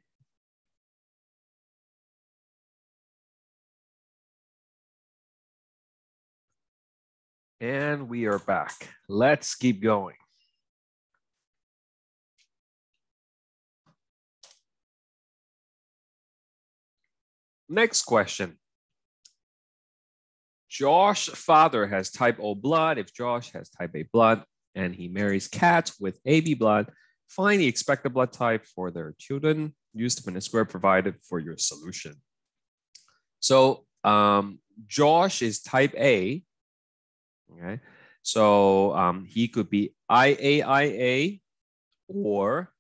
And we are back. Let's keep going. Next question. Josh's father has type O blood. If Josh has type A blood and he marries Kat with AB blood, find the expected blood type for their children. Use the Punnett square provided for your solution. So Josh is type A. Okay, so he could be IA or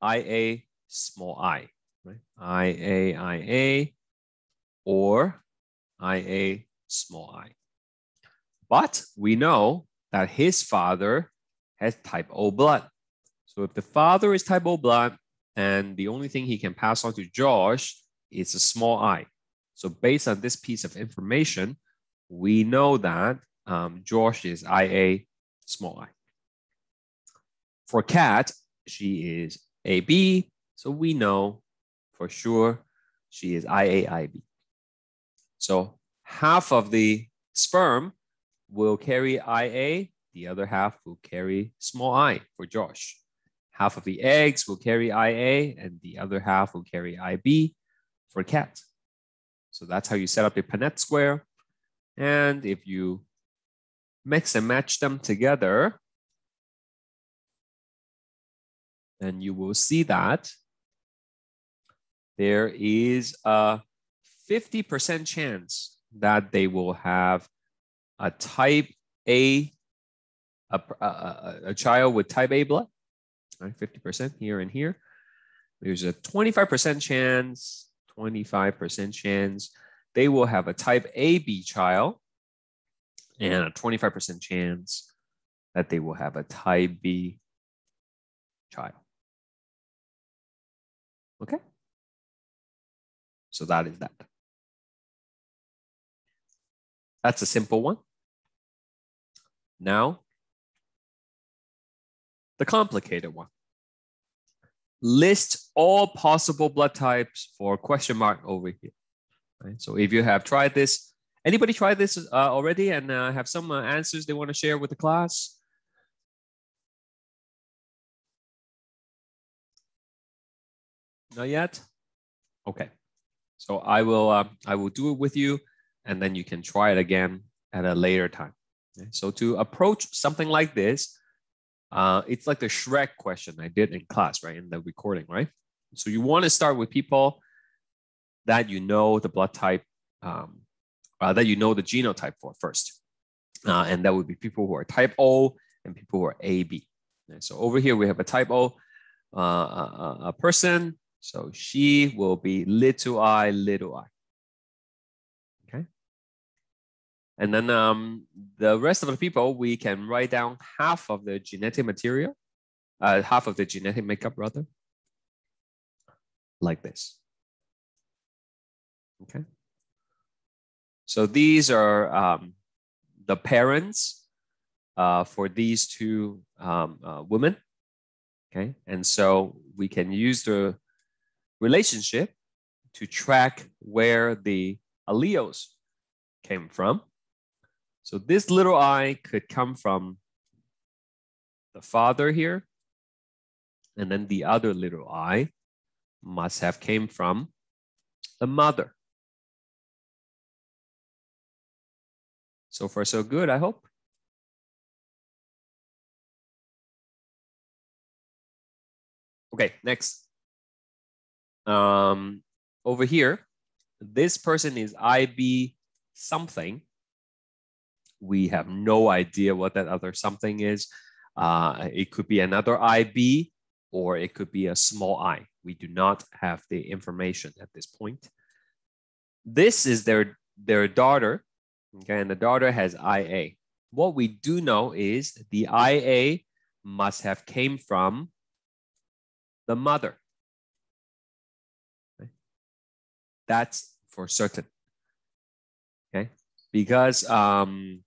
IA small I, right? IA or IA small I. But we know that his father has type O blood. So if the father is type O blood, and the only thing he can pass on to Josh is a small I. So based on this piece of information, we know that Josh is IA small I. For Kat, she is AB, so we know for sure she is IAIB. So half of the sperm will carry IA, the other half will carry small I for Josh. Half of the eggs will carry IA, and the other half will carry IB for Kat. So that's how you set up a Punnett square. And if you mix and match them together, then you will see that there is a 50% chance that they will have a type A, a child with type A blood, right? 50% here and here. There's a 25% chance, they will have a type AB child, and a 25% chance that they will have a type B child. Okay? So that is that. That's a simple one. Now, the complicated one. List all possible blood types for question mark over here. Right? So if you have tried this, anybody tried this already and have some answers they want to share with the class? Not yet? Okay. So I will do it with you, and then you can try it again at a later time. Okay? So to approach something like this, it's like the Shrek question I did in class, right? In the recording, right? So you want to start with people that you know the blood type, that you know the genotype for first. And that would be people who are type O and people who are AB. Okay? So over here, we have a type O a person. So she will be little I. Okay. And then the rest of the people, we can write down half of the genetic material, half of the genetic makeup rather, like this. Okay. So these are the parents for these two women. Okay, and so we can use the relationship to track where the alleles came from. So this little I could come from the father here, and then the other little I must have came from the mother. So far, so good, I hope. Okay, next. Over here, this person is IB something. We have no idea what that other something is. It could be another IB, or it could be a small I. We do not have the information at this point. This is their daughter, okay, and the daughter has IA. What we do know is the IA must have came from the mother. Okay? That's for certain. Okay, because the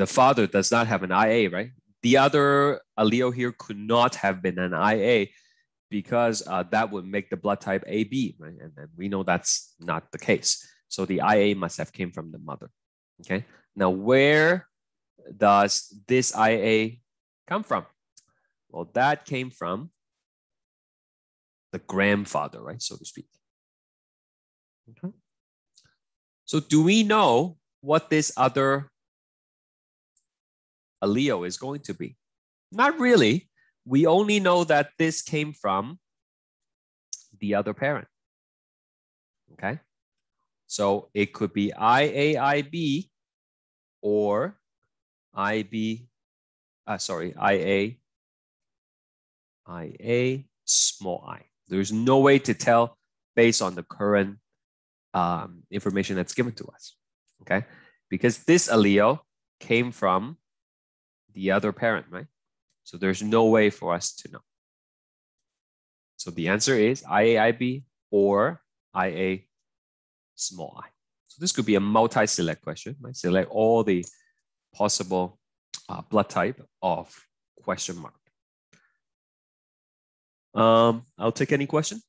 father does not have an IA, right? The other allele here could not have been an IA because that would make the blood type AB, right? And we know that's not the case. So the IA must have came from the mother. Okay. Now, where does this IA come from? Well, that came from the grandfather, right, so to speak. Okay. So do we know what this other allele is going to be? Not really. We only know that this came from the other parent. Okay. So it could be IAIB or IA small I. There's no way to tell based on the current information that's given to us. Okay. Because this allele came from the other parent, right? So there's no way for us to know. So the answer is IAIB or IA small I. So this could be a multi-select question, right? Select all the possible blood type of question mark. I'll take any question.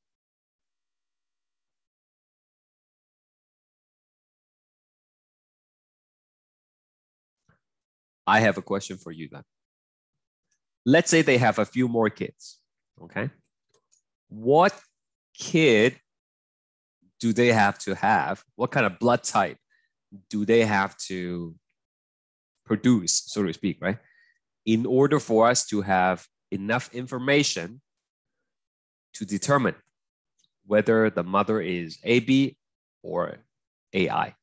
I have a question for you then. Let's say they have a few more kids, okay? What kid do they have to have? What kind of blood type do they have to produce, so to speak, right? In order for us to have enough information to determine whether the mother is AB or AI.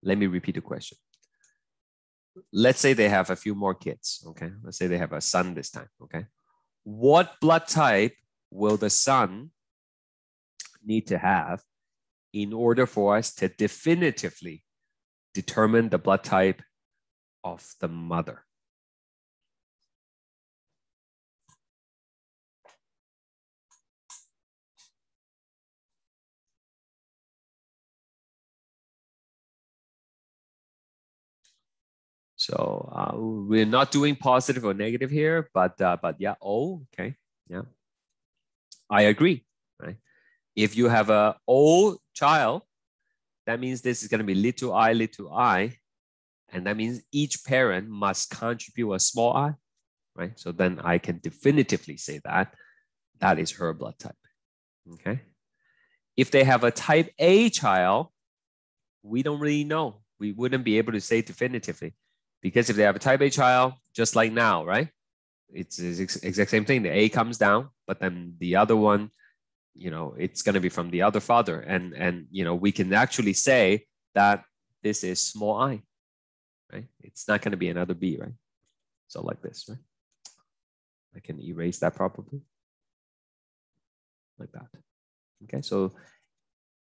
Let me repeat the question. Let's say they have a few more kids, okay? Let's say they have a son this time, okay? What blood type will the son need to have in order for us to definitively determine the blood type of the mother? So we're not doing positive or negative here, but yeah, O, okay, yeah. I agree, right? If you have an O child, that means this is going to be little I, and that means each parent must contribute a small I, right? So then I can definitively say that that is her blood type, okay? If they have a type A child, we don't really know. We wouldn't be able to say definitively. Because if they have a type A child, just like now, right? It's the exact same thing. The A comes down, but then the other one, you know, it's going to be from the other father. And you know, we can actually say that this is small I, right? It's not going to be another B, right? So like this, right? I can erase that probably. Like that. Okay, so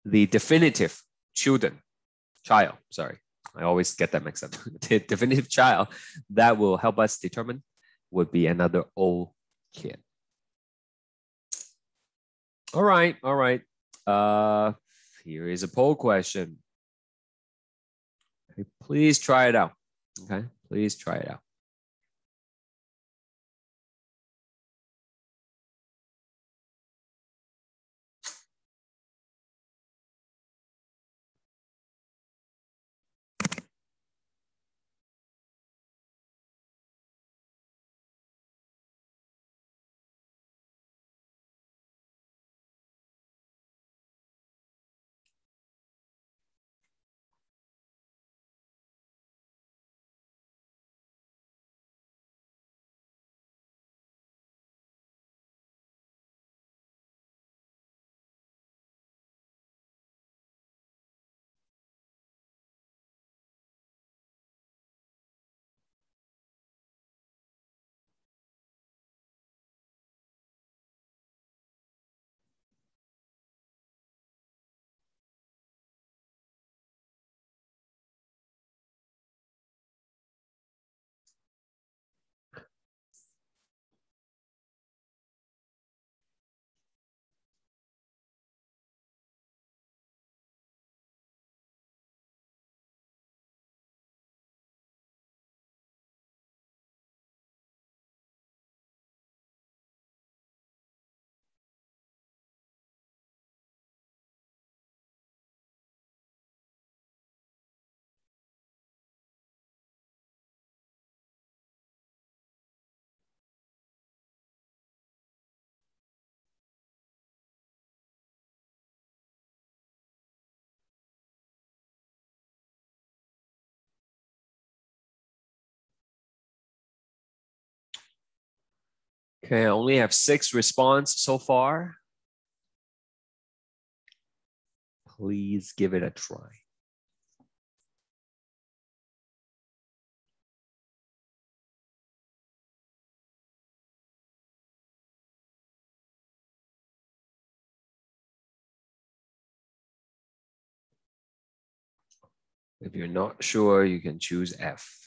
the definitive child, sorry. I always get that mixed up. The definitive child that will help us determine would be another O kid. All right. Here is a poll question. Okay, please try it out. Okay, please try it out. Okay, I only have 6 responses so far. Please give it a try. If you're not sure, you can choose F.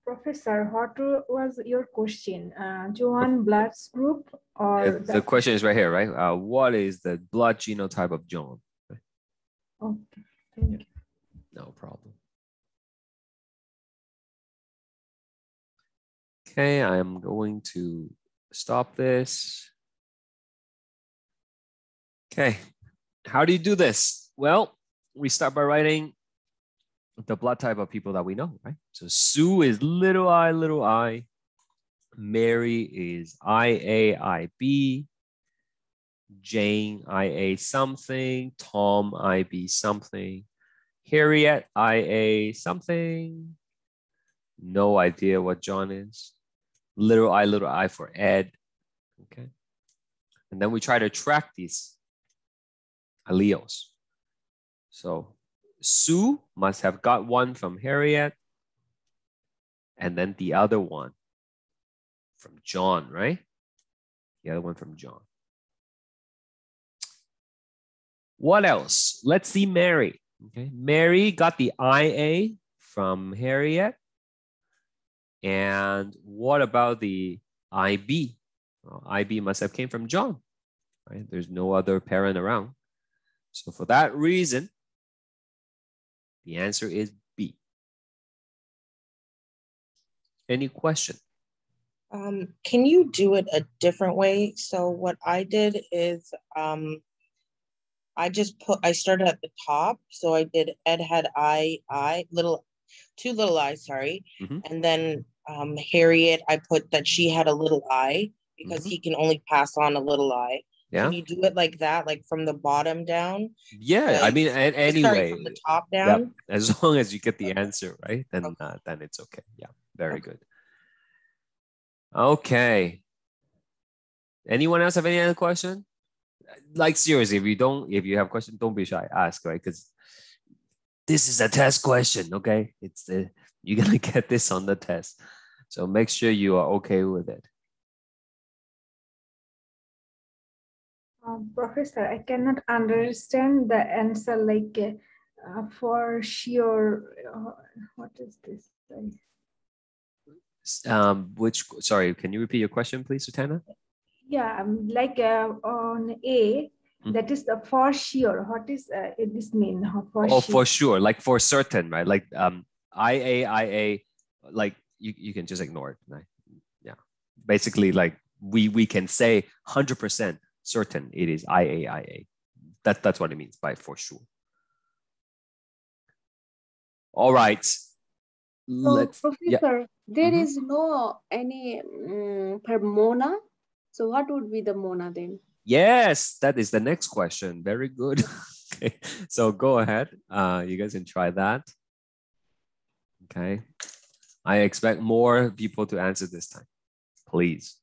Professor, what was your question? Joan Blood's group or The question is right here, right? What is the blood genotype of John? Okay, thank you. No problem. Okay, I am going to stop this. Okay, how do you do this? Well, we start by writing the blood type of people that we know, right? So Sue is little I. Mary is IAIB. Jane IA something. Tom IB something. Harriet IA something. No idea what John is. Little I for Ed. Okay. And then we try to track these alleles. So Sue must have got one from Harriet and then the other one from John, right? The other one from John. What else? Let's see Mary. Okay. Mary got the IA from Harriet. And what about the IB? Well, IB must have came from John, right? There's no other parent around. So for that reason, the answer is B. Any question? Can you do it a different way? So what I did is I started at the top. So I did Ed had two little I, sorry. And then Harriet, I put that she had a little I because he can only pass on a little I. Yeah. Can you do it like that, like from the bottom down? Yeah, I mean, anyway. Sorry, from the top down? Yep. As long as you get the answer, right? Then it's okay. Yeah, very good. Okay. Anyone else have any other question? Like seriously, if you have a question, don't be shy. Ask, right? Because this is a test question, okay? You're gonna get this on the test. So make sure you are okay with it. Professor, I cannot understand the answer like for sure. What is this? Sorry, can you repeat your question, please, Sutana? Yeah, like on A, that is the for sure. What is this mean? For sure. For sure, like for certain, right? Like IA, like you can just ignore it, right? Yeah, basically, like we can say 100% certain it is IA. That's what it means by for sure. All right. So, Professor, there is no any per mona. So what would be the mona then? Yes, that is the next question. Very good. Okay, so go ahead. You guys can try that. Okay. I expect more people to answer this time. Please.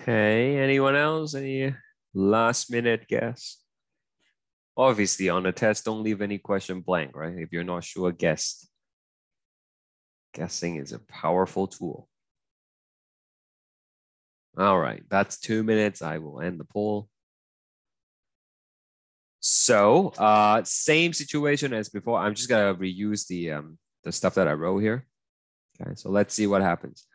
Okay, anyone else? Any last minute guess? Obviously, on the test, don't leave any question blank, right? If you're not sure, guess. Guessing is a powerful tool. All right, that's 2 minutes. I will end the poll. So same situation as before. I'm just gonna reuse the stuff that I wrote here. Okay, so let's see what happens.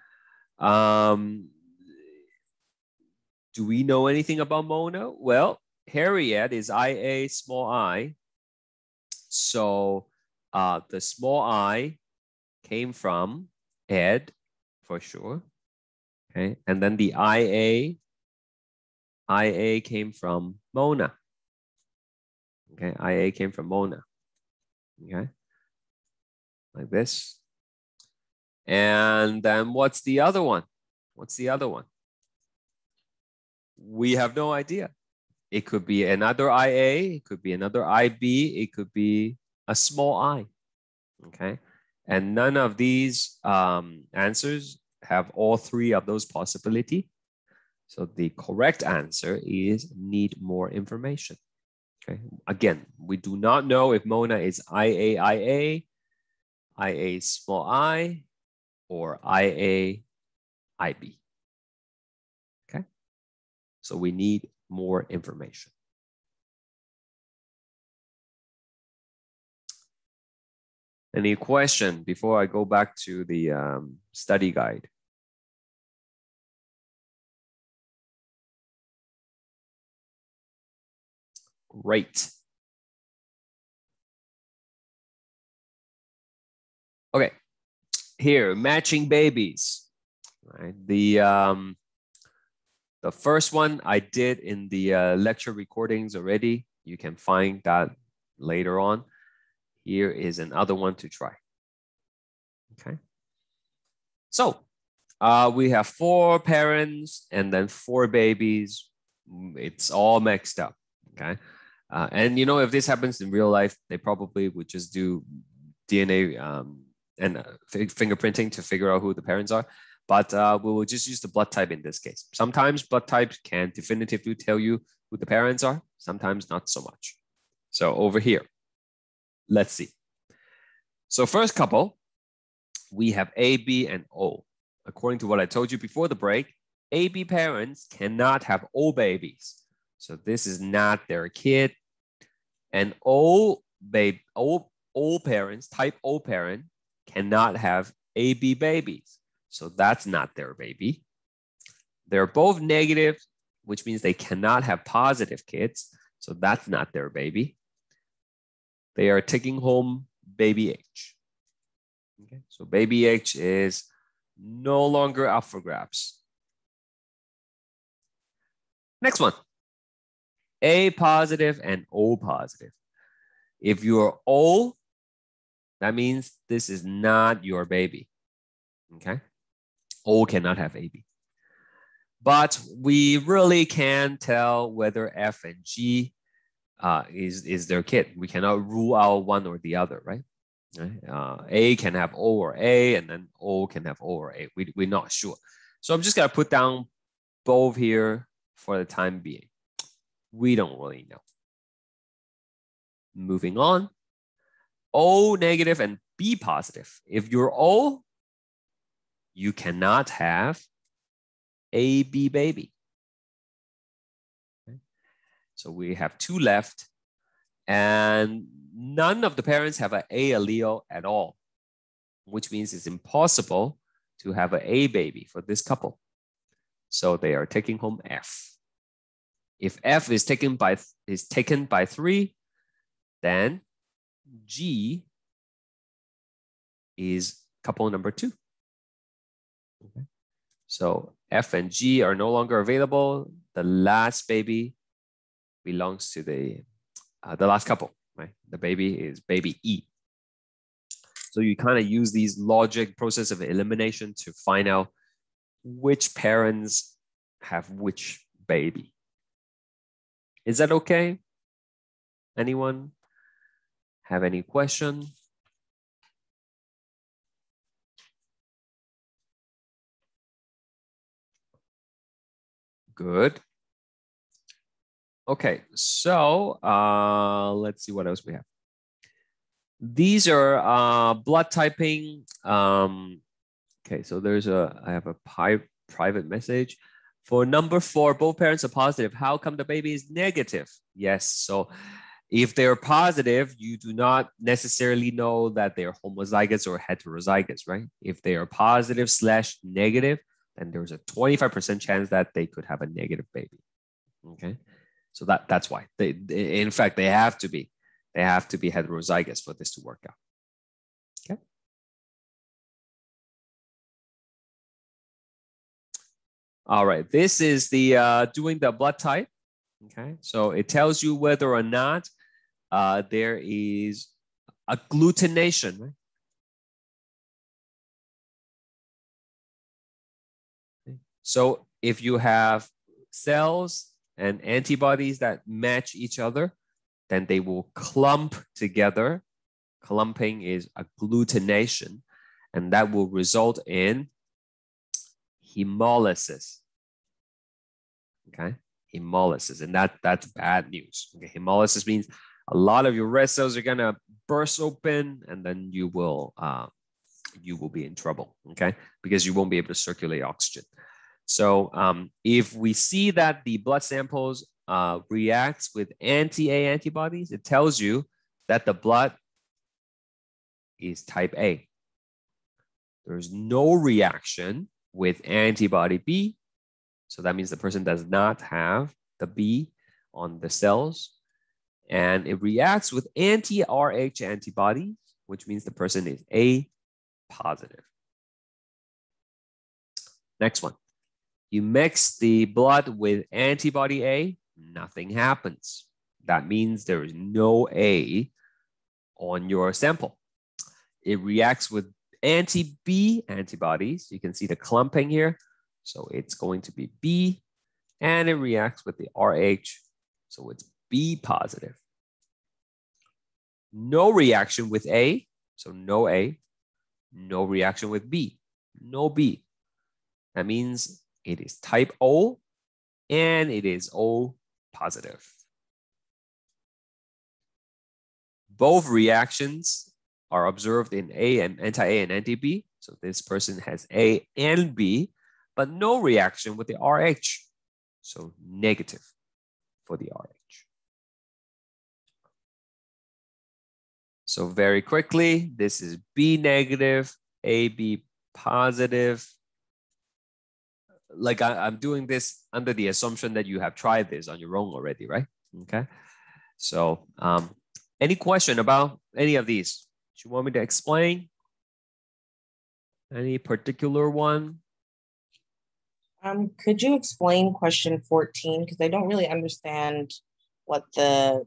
Do we know anything about Mona? Well, Harriet is IA small I. So the small I came from Ed for sure. Okay, and then the IA came from Mona. Okay, IA came from Mona. Okay, like this. And then what's the other one? What's the other one? We have no idea. It could be another IA, it could be another IB, it could be a small I. Okay, and none of these answers have all three of those possibilities. So the correct answer is need more information. Okay, again, we do not know if Mona is IA small I, or IA IB. Okay, so we need more information. Any question before I go back to the study guide? Great. Okay, here, matching babies. Right. The first one I did in the lecture recordings already. You can find that later on. Here is another one to try. Okay. So we have 4 parents and then 4 babies. It's all mixed up. Okay. And you know, if this happens in real life, they probably would just do DNA and fingerprinting to figure out who the parents are. But we will just use the blood type in this case. Sometimes blood types can definitively tell you who the parents are, sometimes not so much. So over here, let's see. So first couple, we have A, B, and O. According to what I told you before the break, AB parents cannot have O babies. So this is not their kid. And O parents, type O parent, cannot have AB babies. So that's not their baby. They're both negative, which means they cannot have positive kids. So that's not their baby. They are taking home baby H. Okay, so baby H is no longer up for grabs. Next one, A positive and O positive. If you're O, that means this is not your baby. Okay, O cannot have AB. But we really can't tell whether F and G is their kid. We cannot rule out one or the other, right? A can have O or A, and then O can have O or A. We're not sure. So I'm just gonna put down both here for the time being. We don't really know. Moving on. O negative and B positive. If you're O, you cannot have a B baby. Okay. So we have 2 left, and none of the parents have an A allele at all, which means it's impossible to have an A baby for this couple. So they are taking home F. If F is taken by 3, then G is couple number 2. Okay. So F and G are no longer available. The last baby belongs to the last couple, right? The baby is baby E. So you kind of use these logic process of elimination to find out which parents have which baby. Is that okay? Anyone have any question? Good. Okay, so let's see what else we have. These are blood typing. Okay, so I have a private message. For number 4, both parents are positive. How come the baby is negative? Yes, so if they're positive, you do not necessarily know that they're homozygous or heterozygous, right? If they are positive / negative, then there's a 25% chance that they could have a negative baby, okay? So that's why. In fact, they have to be heterozygous for this to work out, okay? All right, this is the doing the blood type, okay? So it tells you whether or not there is agglutination, right? Okay. So if you have cells and antibodies that match each other, then they will clump together. Clumping is agglutination, and that will result in hemolysis. Okay, hemolysis, and that's bad news. Okay, hemolysis means a lot of your red cells are gonna burst open, and then you will be in trouble. Okay, because you won't be able to circulate oxygen. So if we see that the blood samples reacts with anti-A antibodies, it tells you that the blood is type A. There's no reaction with antibody B. So that means the person does not have the B on the cells. And it reacts with anti-RH antibodies, which means the person is A positive. Next one. You mix the blood with antibody A, nothing happens. That means there is no A on your sample. It reacts with anti-B antibodies. You can see the clumping here. So it's going to be B, and it reacts with the RH. So it's B positive. No reaction with A, so no A. No reaction with B, no B. That means it is type O, and it is O positive. Both reactions are observed in A and anti-A and anti-B. So this person has A and B, but no reaction with the RH. So negative for the RH. So very quickly, this is B negative, AB positive. Like I'm doing this under the assumption that you have tried this on your own already, right? Okay. So any question about any of these? Do you want me to explain? Any particular one? Could you explain question 14? Because I don't really understand what I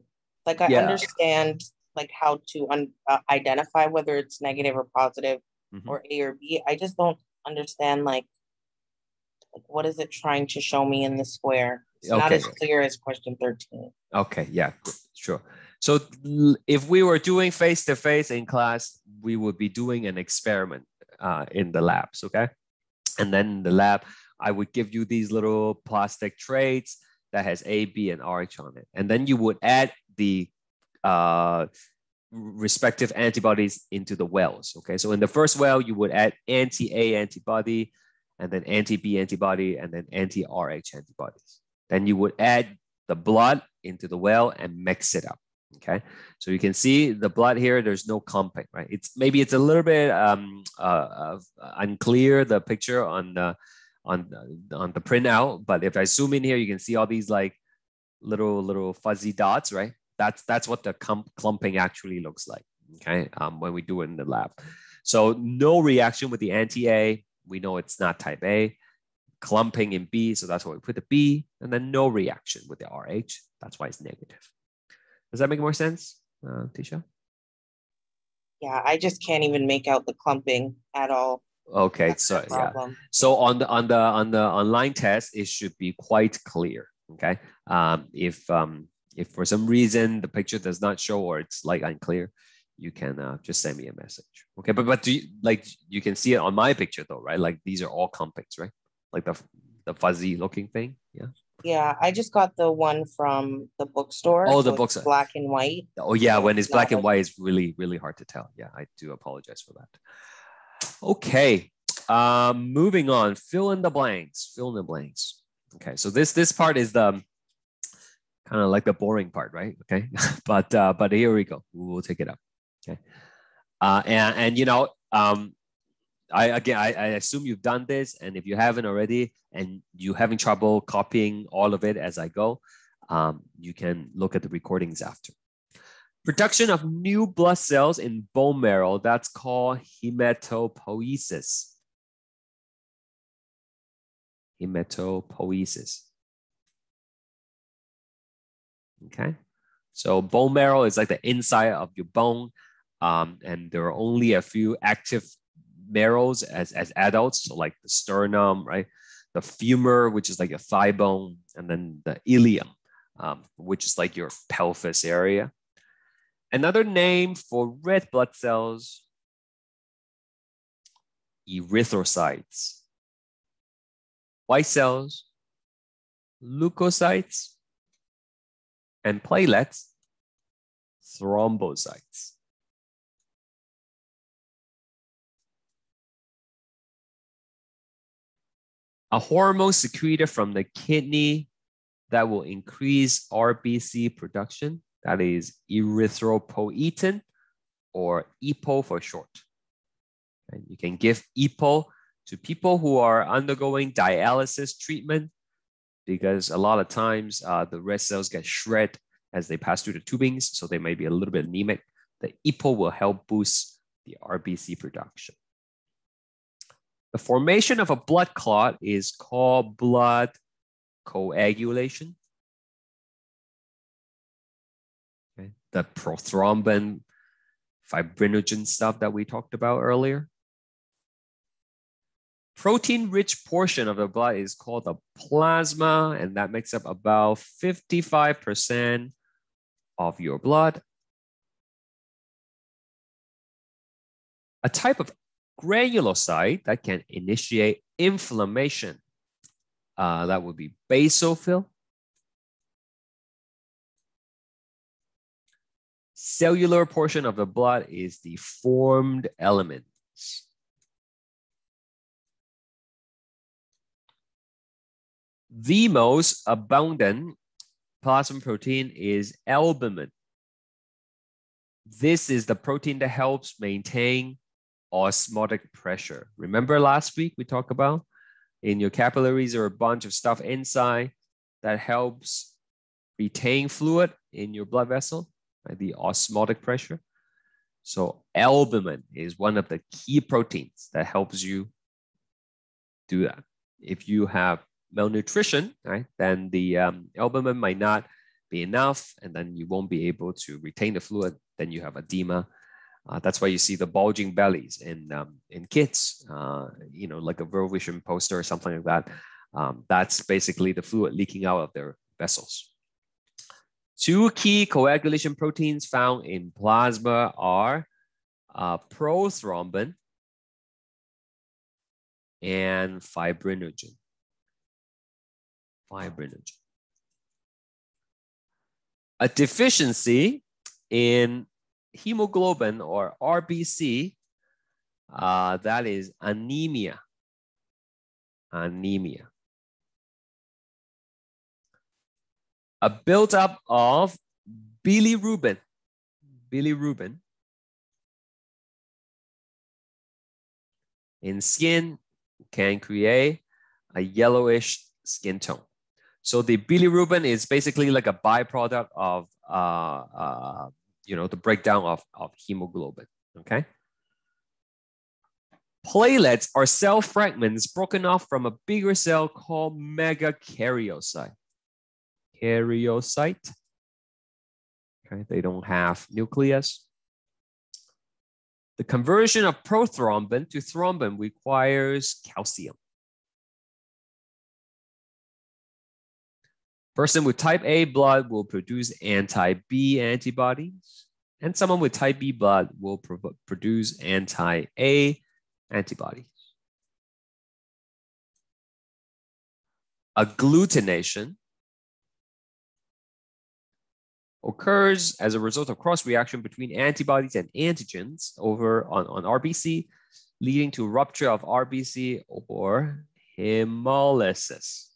understand like how to identify whether it's negative or positive or A or B. I just don't understand like what is it trying to show me in the square? It's not as clear as question 13. Okay, yeah, sure. So if we were doing face-to-face in class, we would be doing an experiment in the labs, okay? And then in the lab, I would give you these little plastic trays that has A, B, and RH on it. And then you would add the respective antibodies into the wells, okay? So in the first well, you would add anti-A antibody, and then anti-B antibody, and then anti-RH antibodies. Then you would add the blood into the well and mix it up, okay? So you can see the blood here, there's no clumping, right? Maybe it's a little bit unclear, the picture on the printout, but if I zoom in here, you can see all these like little fuzzy dots, right? That's what the clumping actually looks like, okay? When we do it in the lab. So no reaction with the anti-A, we know it's not type A. Clumping in B, so that's why we put the B, and then no reaction with the RH. That's why it's negative. Does that make more sense, Tisha? Yeah, I just can't even make out the clumping at all. Okay, that's so yeah. So on the online test, it should be quite clear. Okay, if for some reason the picture does not show or it's like unclear, you can just send me a message. Okay, but do you, like you can see it on my picture though, right? Like these are all clumpings, right? Like the fuzzy looking thing, yeah. Yeah, I just got the one from the bookstore. Oh, so the bookstore. Black and white. Oh yeah, So when it's black and white, it's really, really hard to tell. Yeah, I do apologize for that. Okay, moving on. Fill in the blanks. Fill in the blanks. Okay, so this part is the kind of like the boring part, right? Okay, but here we go. We'll take it up. Okay, and you know, I assume you've done this, and if you haven't already, and you're having trouble copying all of it as I go, you can look at the recordings after. Production of new blood cells in bone marrow, that's called hematopoiesis. Hematopoiesis. Okay, so bone marrow is like the inside of your bone, and there are only a few active marrows as adults, so like the sternum, right? The femur, which is like your thigh bone, and then the ilium, which is like your pelvis area. Another name for red blood cells, erythrocytes. White cells, leukocytes, and platelets, thrombocytes. A hormone secreted from the kidney that will increase RBC production, that is erythropoietin, or EPO for short. And you can give EPO to people who are undergoing dialysis treatment, because a lot of times the red cells get shredded as they pass through the tubings, so they may be a little bit anemic. The EPO will help boost the RBC production. The formation of a blood clot is called blood coagulation. Okay. The prothrombin, fibrinogen stuff that we talked about earlier. Protein-rich portion of the blood is called the plasma, and that makes up about 55% of your blood. A type of granulocyte that can initiate inflammation, that would be basophil. Cellular portion of the blood is the formed elements. The most abundant plasma protein is albumin. This is the protein that helps maintain osmotic pressure. Remember last week we talked about in your capillaries there are a bunch of stuff inside that helps retain fluid in your blood vessel, right? The osmotic pressure. So albumin is one of the key proteins that helps you do that. If you have malnutrition, right, then the albumin might not be enough, and then you won't be able to retain the fluid. Then you have edema. That's why you see the bulging bellies in kids, you know, like a World Vision poster or something like that. That's basically the fluid leaking out of their vessels. Two key coagulation proteins found in plasma are prothrombin and fibrinogen. A deficiency in hemoglobin or RBC, that is anemia. Anemia. A buildup of bilirubin. Bilirubin in skin can create a yellowish skin tone. So the bilirubin is basically like a byproduct of you know, the breakdown of hemoglobin, okay? Platelets are cell fragments broken off from a bigger cell called megakaryocyte. Karyocyte, okay? They don't have nucleus. The conversion of prothrombin to thrombin requires calcium. Person with type A blood will produce anti-B antibodies, and someone with type B blood will produce anti-A antibodies. Agglutination occurs as a result of cross-reaction between antibodies and antigens over on RBC, leading to rupture of RBC or hemolysis.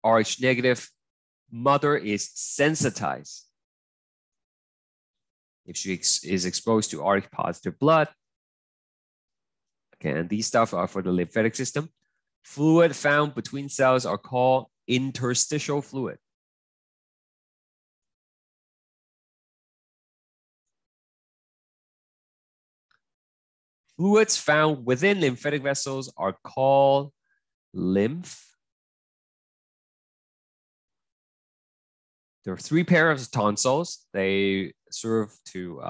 Rh negative mother is sensitized if she is exposed to Rh positive blood. Okay, and these stuff are for the lymphatic system. Fluid found between cells are called interstitial fluid. Fluids found within lymphatic vessels are called lymph. There are 3 pairs of tonsils. They serve to,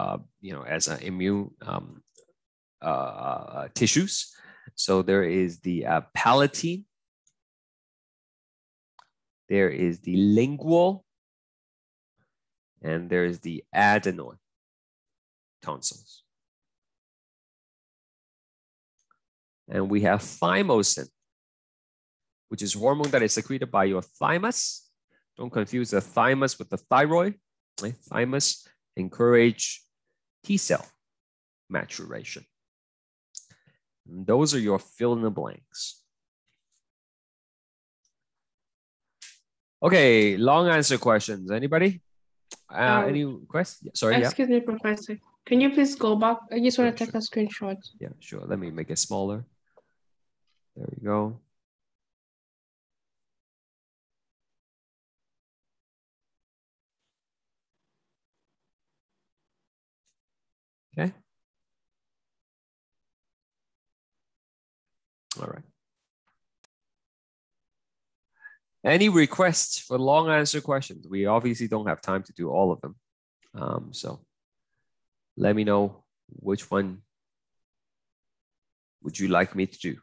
as an immune tissues. So there is the palatine. There is the lingual. And there is the adenoid tonsils. And we have thymosin, which is hormone that is secreted by your thymus. Don't confuse the thymus with the thyroid. Right? Thymus encourage T cell maturation. And those are your fill in the blanks. Okay, long answer questions. Anybody? Any questions? Sorry, excuse me, Professor. Can you please go back? I just want to take sure. a screenshot. Yeah, sure. Let me make it smaller. There we go. Okay. All right. Any requests for long answer questions? We obviously don't have time to do all of them. So let me know which one would you like me to do.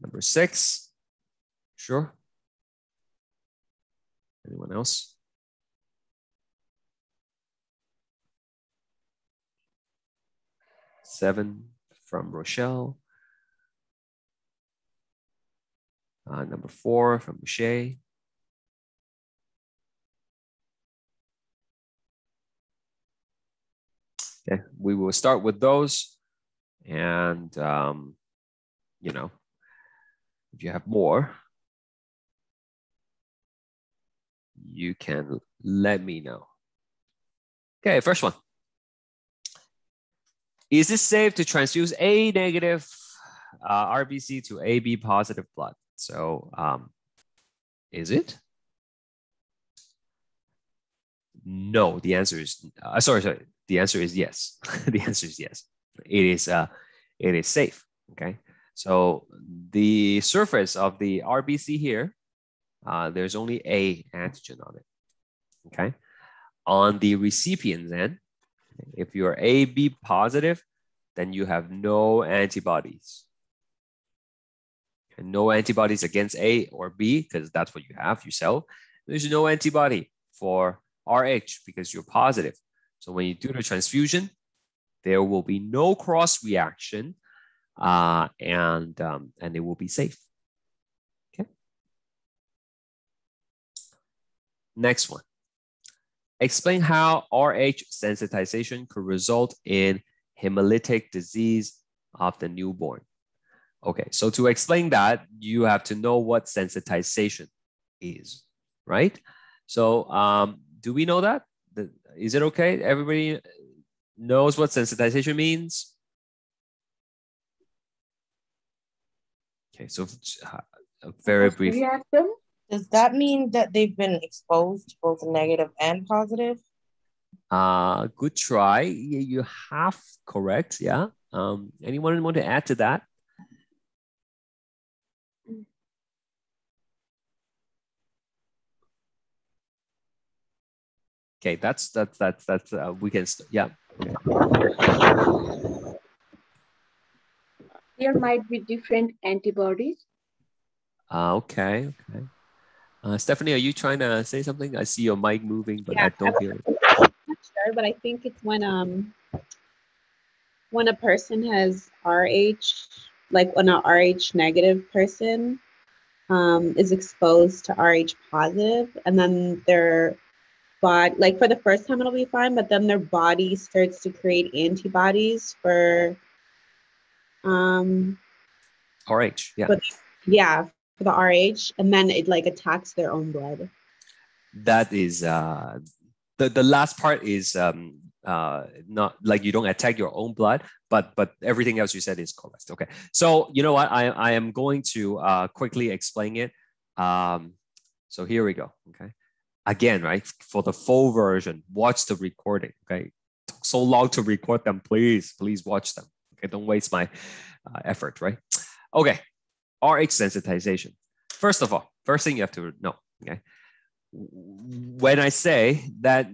Number 6. Sure. Anyone else? Seven from Rochelle. Number 4 from Michelle. Okay, we will start with those. And, if you have more, you can let me know. Okay, first one. Is it safe to transfuse A negative RBC to AB positive blood? So, is it? No, the answer is, sorry. The answer is yes. The answer is yes. It is safe, okay? So the surface of the RBC here, there's only A antigen on it, okay? On the recipient's end, if you're AB positive, then you have no antibodies. And no antibodies against A or B, because that's what you have yourself. There's no antibody for RH because you're positive. So when you do the transfusion, there will be no cross reaction, and it will be safe. Okay. Next one. Explain how RH sensitization could result in hemolytic disease of the newborn. Okay, so to explain that, you have to know what sensitization is, right? So do we know that? Is it okay? Everybody knows what sensitization means? Okay, so very brief. Does that mean that they've been exposed, both negative and positive? Good try. You have correct, yeah. Anyone want to add to that? Okay, that's we can yeah. There might be different antibodies. Okay. Stephanie, are you trying to say something? I see your mic moving, but yeah, I don't hear it. I'm not sure, but I think it's when when a person has RH, like when a RH negative person is exposed to RH positive, and then their body, like for the first time it'll be fine, but then their body starts to create antibodies for RH, yeah. But yeah, for the RH, and then it like attacks their own blood. That is the last part is not like you don't attack your own blood, but everything else you said is correct. Okay, so you know what, I am going to quickly explain it. So here we go. Okay, again, right, for the full version, watch the recording. Okay, it took so long to record them. Please watch them. Okay, don't waste my effort. Right. Okay, RH sensitization. First of all, first thing you have to know. Okay, when I say that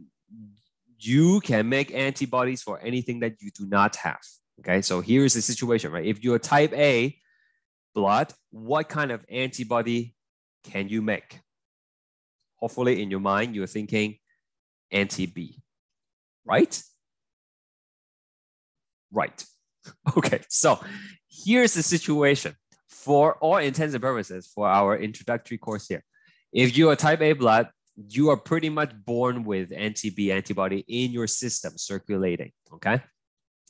you can make antibodies for anything that you do not have. Okay, so here's the situation, right? If you're type A blood, what kind of antibody can you make? Hopefully in your mind, you're thinking anti-B, right? Right. Okay, so here's the situation. For all intents and purposes, for our introductory course here, if you are type A blood, you are pretty much born with anti-B antibody in your system circulating, okay?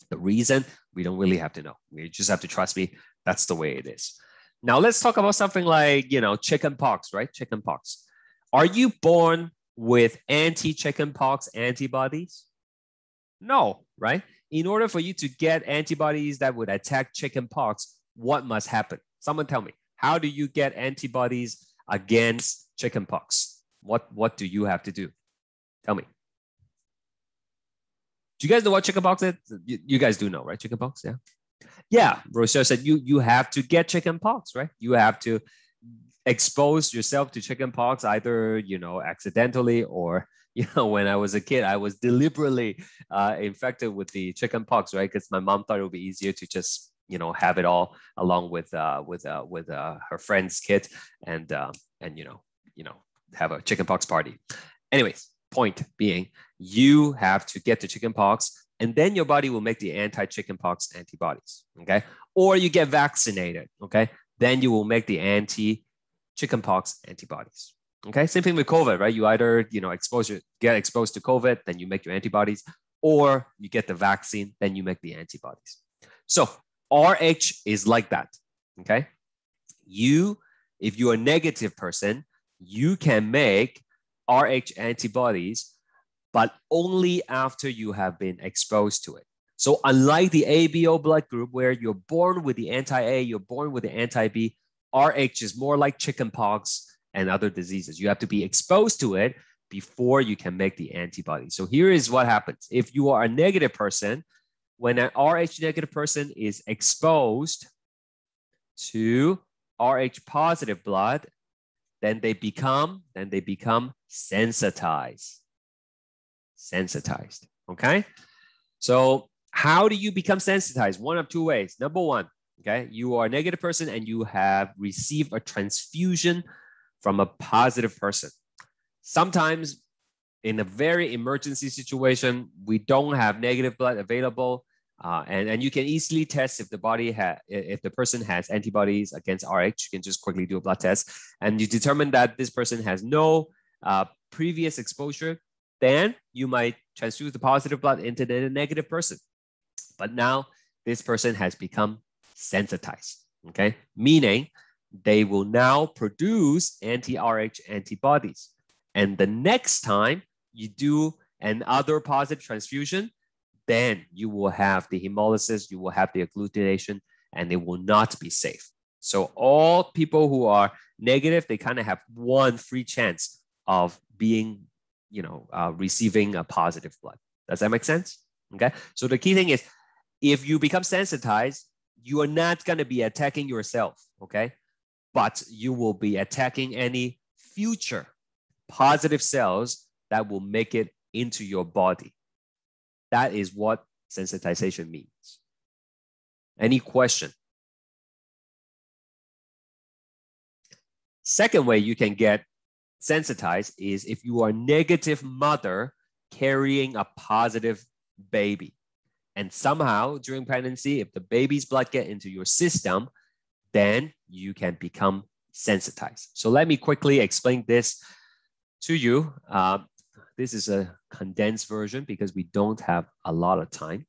The reason, we don't really have to know. We just have to trust me. That's the way it is. Now let's talk about something like, you know, chicken pox, right? Chicken pox. Are you born with anti-chicken pox antibodies? No, right? In order for you to get antibodies that would attack chicken pox, what must happen? Someone tell me, how do you get antibodies against chicken pox? What do you have to do? Tell me. Do you guys know what chicken pox is? You guys do know, right? Chicken pox, yeah. Yeah, Rochelle said you have to get chicken pox, right? You have to expose yourself to chicken pox either, you know, accidentally or, you know, when I was a kid, I was deliberately infected with the chicken pox, right? Because my mom thought it would be easier to just, you know, have it all along with her friend's kid and you know, have a chicken pox party. Anyways, point being, you have to get the chicken pox and then your body will make the anti-chicken pox antibodies, okay? Or you get vaccinated, okay? Then you will make the anti-chicken pox antibodies, okay? Same thing with COVID, right? You either, you know, get exposed to COVID, then you make your antibodies, or you get the vaccine, then you make the antibodies. So RH is like that, okay? If you're a negative person, you can make RH antibodies, but only after you have been exposed to it. So unlike the ABO blood group where you're born with the anti-A, you're born with the anti-B, RH is more like chickenpox and other diseases. You have to be exposed to it before you can make the antibody. So here is what happens. If you are a negative person, when an RH negative person is exposed to RH positive blood, then they become sensitized. Okay? So how do you become sensitized? One of two ways. Number one, okay, you are a negative person and you have received a transfusion from a positive person. Sometimes in a very emergency situation, we don't have negative blood available. And you can easily test if the person has antibodies against RH. You can just quickly do a blood test, and you determine that this person has no previous exposure. Then you might transfuse the positive blood into the negative person. But now this person has become sensitized. Okay, meaning they will now produce anti-RH antibodies. And the next time you do another positive transfusion, then you will have the hemolysis, you will have the agglutination, and it will not be safe. So all people who are negative, they kind of have one free chance of being, you know, receiving a positive blood. Does that make sense? Okay. So the key thing is, if you become sensitized, you are not going to be attacking yourself. Okay. But you will be attacking any future positive cells that will make it into your body. That is what sensitization means. Any question? Second way you can get sensitized is if you are a negative mother carrying a positive baby. And somehow during pregnancy, if the baby's blood get into your system, then you can become sensitized. So let me quickly explain this to you. This is a condensed version because we don't have a lot of time.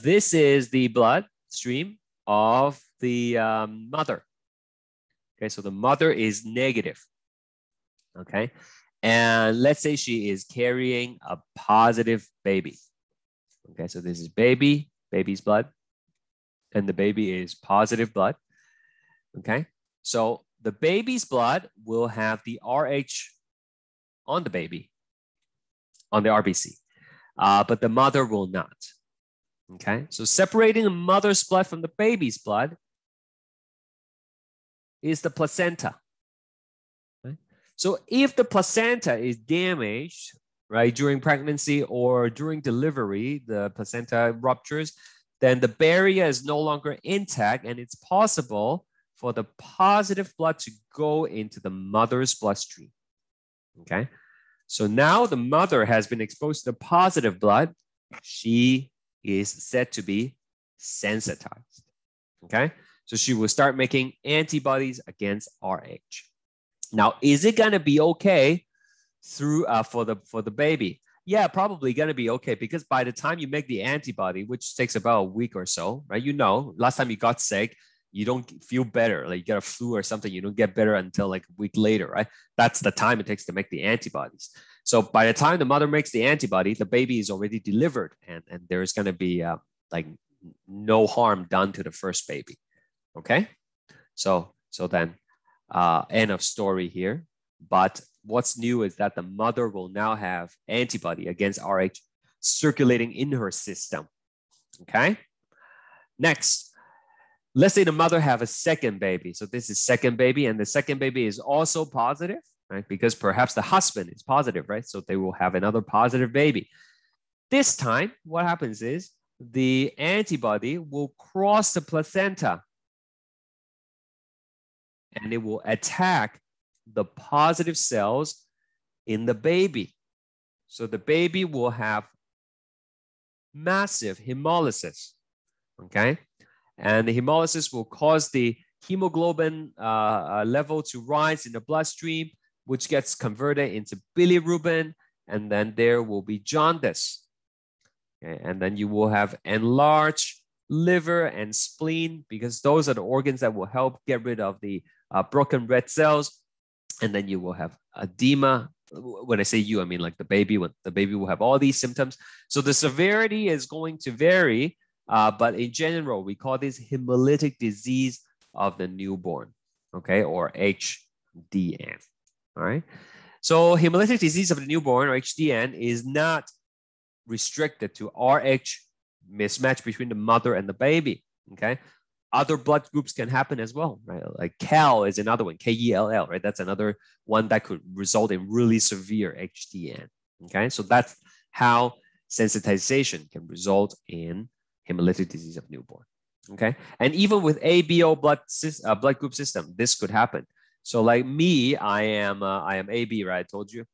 This is the blood stream of the mother. Okay, so the mother is negative. Okay, and let's say she is carrying a positive baby. Okay, so this is baby's blood, and the baby is positive blood. Okay, so the baby's blood will have the RH on the baby, on the RBC, but the mother will not. Okay, so separating the mother's blood from the baby's blood is the placenta. Okay? So if the placenta is damaged, right, during pregnancy or during delivery, the placenta ruptures, then the barrier is no longer intact, and it's possible for the positive blood to go into the mother's bloodstream. Okay, so now the mother has been exposed to the positive blood. She is said to be sensitized. Okay, so she will start making antibodies against RH. Now, is it going to be okay through for the baby? Yeah, probably going to be okay, because by the time you make the antibody, which takes about a week or so, right? You know, last time you got sick, you don't feel better. Like you get a flu or something, you don't get better until like a week later, right? That's the time it takes to make the antibodies. So by the time the mother makes the antibody, the baby is already delivered, and there's going to be like no harm done to the first baby. Okay, so then end of story here. But what's new is that the mother will now have antibody against RH circulating in her system. Okay, next, let's say the mother have a second baby. So this is second baby, and the second baby is also positive, right? Because perhaps the husband is positive, right? So they will have another positive baby. This time, what happens is the antibody will cross the placenta, and it will attack the positive cells in the baby. So the baby will have massive hemolysis, okay? And the hemolysis will cause the hemoglobin level to rise in the bloodstream, which gets converted into bilirubin, and then there will be jaundice. Okay? And then you will have enlarged liver and spleen, because those are the organs that will help get rid of the broken red cells. And then you will have edema. When I say you, I mean like the baby. When the baby will have all these symptoms. So the severity is going to vary, but in general, we call this hemolytic disease of the newborn, okay, or HDN. All right. So hemolytic disease of the newborn, or HDN, is not restricted to RH mismatch between the mother and the baby. Okay. Other blood groups can happen as well, right? Like Cal is another one, KELL, right? That's another one that could result in really severe HDN. Okay. So that's how sensitization can result in hemolytic disease of newborn. Okay. And even with ABO blood group system, this could happen. So like me, I am AB, right? I told you.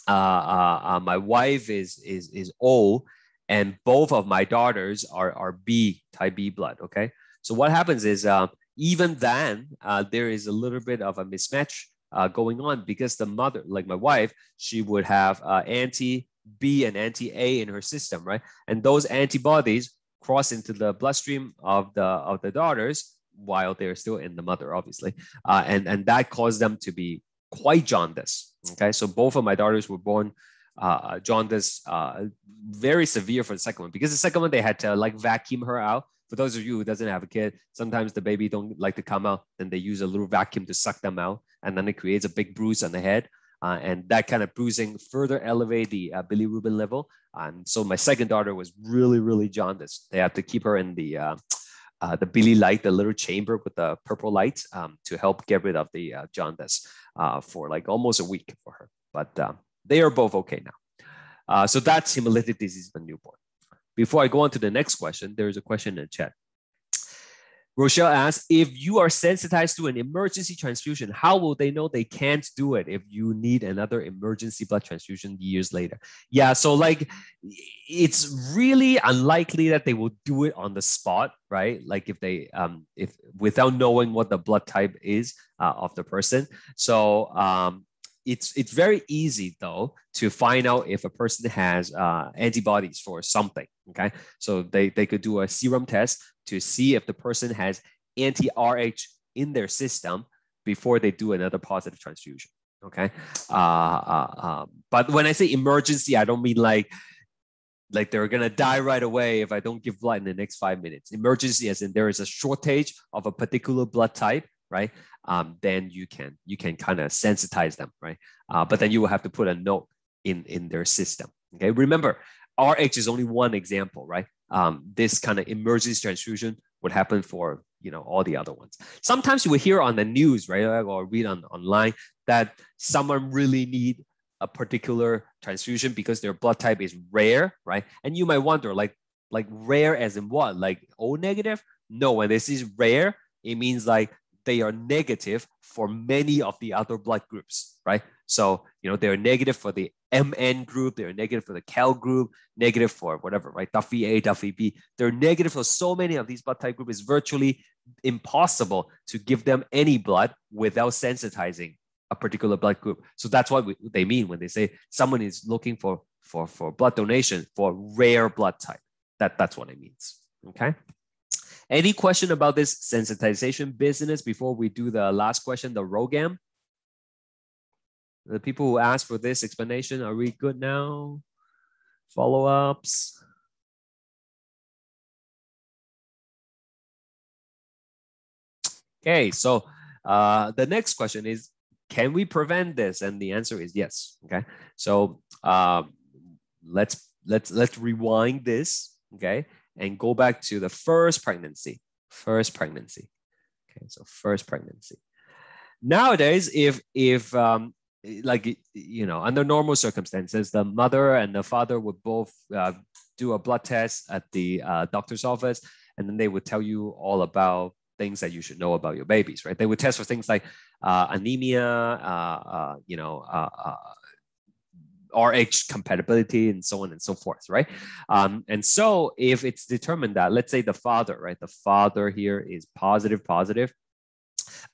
My wife is O, and both of my daughters are B, type B blood. Okay. So what happens is even then there is a little bit of a mismatch going on, because the mother, like my wife, she would have anti-B and anti-A in her system, right? And those antibodies cross into the bloodstream of the daughters while they're still in the mother, obviously, and that caused them to be quite jaundiced. Okay, so both of my daughters were born jaundice, very severe for the second one, because the second one they had to like vacuum her out. For those of you who doesn't have a kid, sometimes the baby don't like to come out, then they use a little vacuum to suck them out, and then it creates a big bruise on the head, and that kind of bruising further elevate the bilirubin level. And so my second daughter was really, really jaundiced. They had to keep her in the Billy light, the little chamber with the purple lights, to help get rid of the jaundice for like almost a week for her. But they are both okay now. So that's hemolytic disease of the newborn. Before I go on to the next question, there's a question in the chat. Rochelle asks, if you are sensitized to an emergency transfusion, how will they know they can't do it if you need another emergency blood transfusion years later? Yeah, so like it's really unlikely that they will do it on the spot, right? Like if they, if without knowing what the blood type is of the person. So it's very easy though to find out if a person has antibodies for something. Okay, so they could do a serum test to see if the person has anti-Rh in their system before they do another positive transfusion. Okay, but when I say emergency, I don't mean like they're gonna die right away if I don't give blood in the next 5 minutes. Emergency as in there is a shortage of a particular blood type, right? Then you can kind of sensitize them, right? But then you will have to put a note in their system. Okay, remember, Rh is only one example, right? This kind of emergency transfusion would happen for all the other ones. Sometimes you will hear on the news, right, or read online that someone really need a particular transfusion because their blood type is rare, right? And you might wonder, like rare as in what? Like O negative? No, when this is rare, it means like they are negative for many of the other blood groups, right? So, they're negative for the MN group, they're negative for the Cal group, negative for whatever, right? Duffy A, Duffy B. They're negative for so many of these blood type groups. It's virtually impossible to give them any blood without sensitizing a particular blood group. So that's what they mean when they say someone is looking for blood donation for rare blood type. That's what it means, okay? Any question about this sensitization business before we do the last question, the ROGAM? The people who asked for this explanation, are we good now? Follow-ups? Okay, so the next question is, can we prevent this? And the answer is yes. Okay, so let's rewind this. Okay, and go back to the first pregnancy. Okay, so first pregnancy. Nowadays, if under normal circumstances, the mother and the father would both do a blood test at the doctor's office, and then they would tell you all about things that you should know about your babies, right? They would test for things like anemia, Rh compatibility, and so on and so forth, right? And so if it's determined that, let's say the father, right? The father here is positive.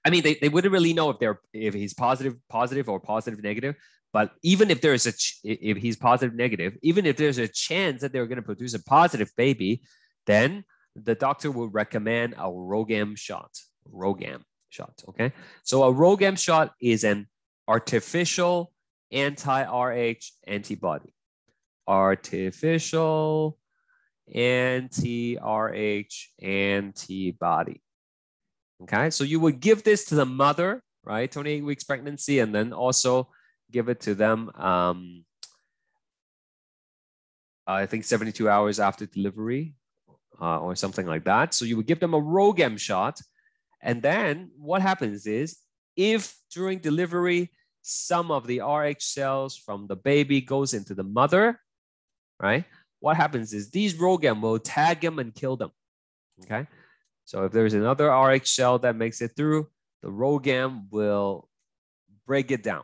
I mean, they wouldn't really know if he's positive or positive negative. But even if if he's positive negative, even if there's a chance that they're going to produce a positive baby, then the doctor will recommend a ROGAM shot. Okay. So a ROGAM shot is an artificial anti-Rh antibody. Artificial anti-Rh antibody. Okay, so you would give this to the mother, right? 28 weeks pregnancy, and then also give it to them, I think 72 hours after delivery or something like that. So you would give them a ROGAM shot. And then what happens is, if during delivery, some of the Rh cells from the baby goes into the mother, right? What happens is these ROGAM will tag them and kill them, okay? So if there's another Rh cell that makes it through, the ROGAM will break it down,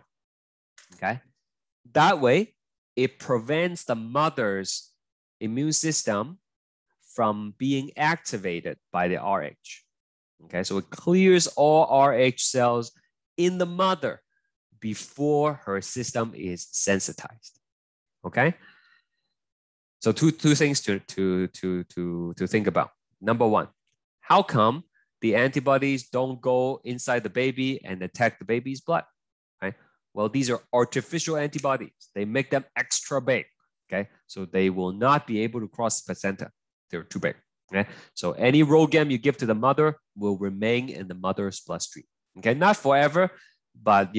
okay? That way, it prevents the mother's immune system from being activated by the Rh, okay? So it clears all Rh cells in the mother before her system is sensitized, okay? So two things to think about. Number one, how come the antibodies don't go inside the baby and attack the baby's blood, right? Well, these are artificial antibodies. They make them extra big, okay? So they will not be able to cross the placenta. They're too big, okay? So any ROGAM you give to the mother will remain in the mother's bloodstream, okay? Not forever, but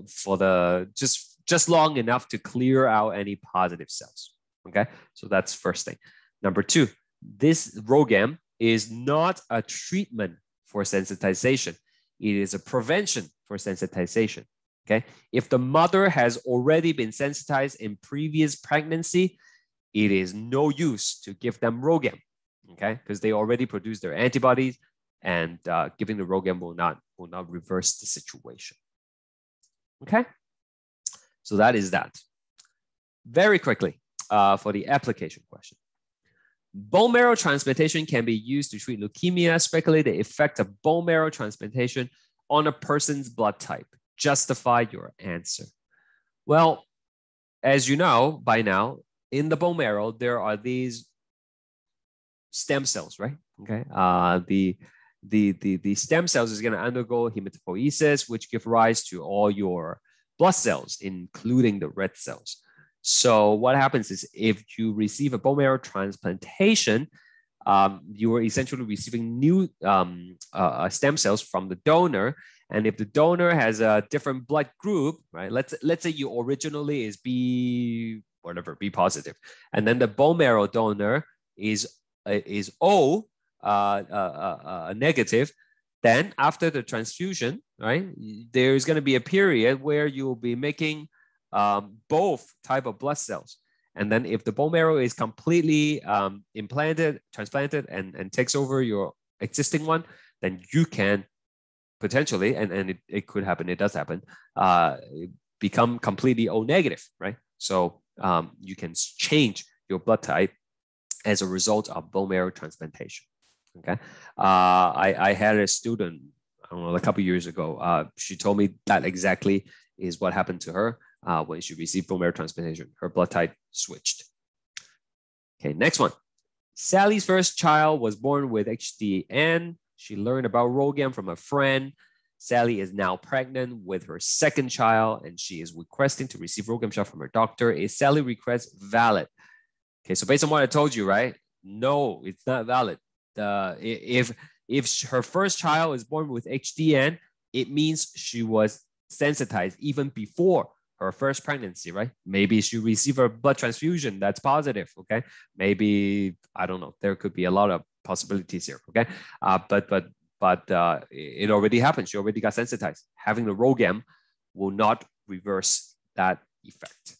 for the just long enough to clear out any positive cells, okay? So that's first thing. Number two, this ROGAM is not a treatment for sensitization. It is a prevention for sensitization, okay? If the mother has already been sensitized in previous pregnancy, it is no use to give them ROGAM, okay? Because they already produce their antibodies and giving the RhoGAM will not reverse the situation. Okay, so that is that. Very quickly for the application question. Bone marrow transplantation can be used to treat leukemia. Speculate the effect of bone marrow transplantation on a person's blood type. Justify your answer. Well, as you know by now, in the bone marrow, there are these stem cells, right? Okay. The stem cells is going to undergo hematopoiesis, which give rise to all your blood cells, including the red cells. So what happens is if you receive a bone marrow transplantation, you are essentially receiving new stem cells from the donor. And if the donor has a different blood group, right? Let's say you originally is B positive, and then the bone marrow donor is O negative. Then after the transfusion, right, there's going to be a period where you will be making both type of blood cells. And then if the bone marrow is completely transplanted and takes over your existing one, then you can potentially, and it could happen, it does happen, become completely O negative, right? So you can change your blood type as a result of bone marrow transplantation, okay? I had a student, I don't know, a couple of years ago, she told me that exactly is what happened to her when she received bone marrow transplantation. Her blood type switched. Okay, next one. Sally's first child was born with HDN. She learned about RhoGAM from a friend. Sally is now pregnant with her second child, and she is requesting to receive RhoGAM shot from her doctor. Is Sally request valid? Okay, so based on what I told you, right? No, it's not valid. If her first child is born with HDN, it means she was sensitized even before her first pregnancy, right? Maybe she received a blood transfusion that's positive, okay? Maybe, I don't know, there could be a lot of possibilities here, okay? But it already happened. She already got sensitized. Having the RhoGAM will not reverse that effect.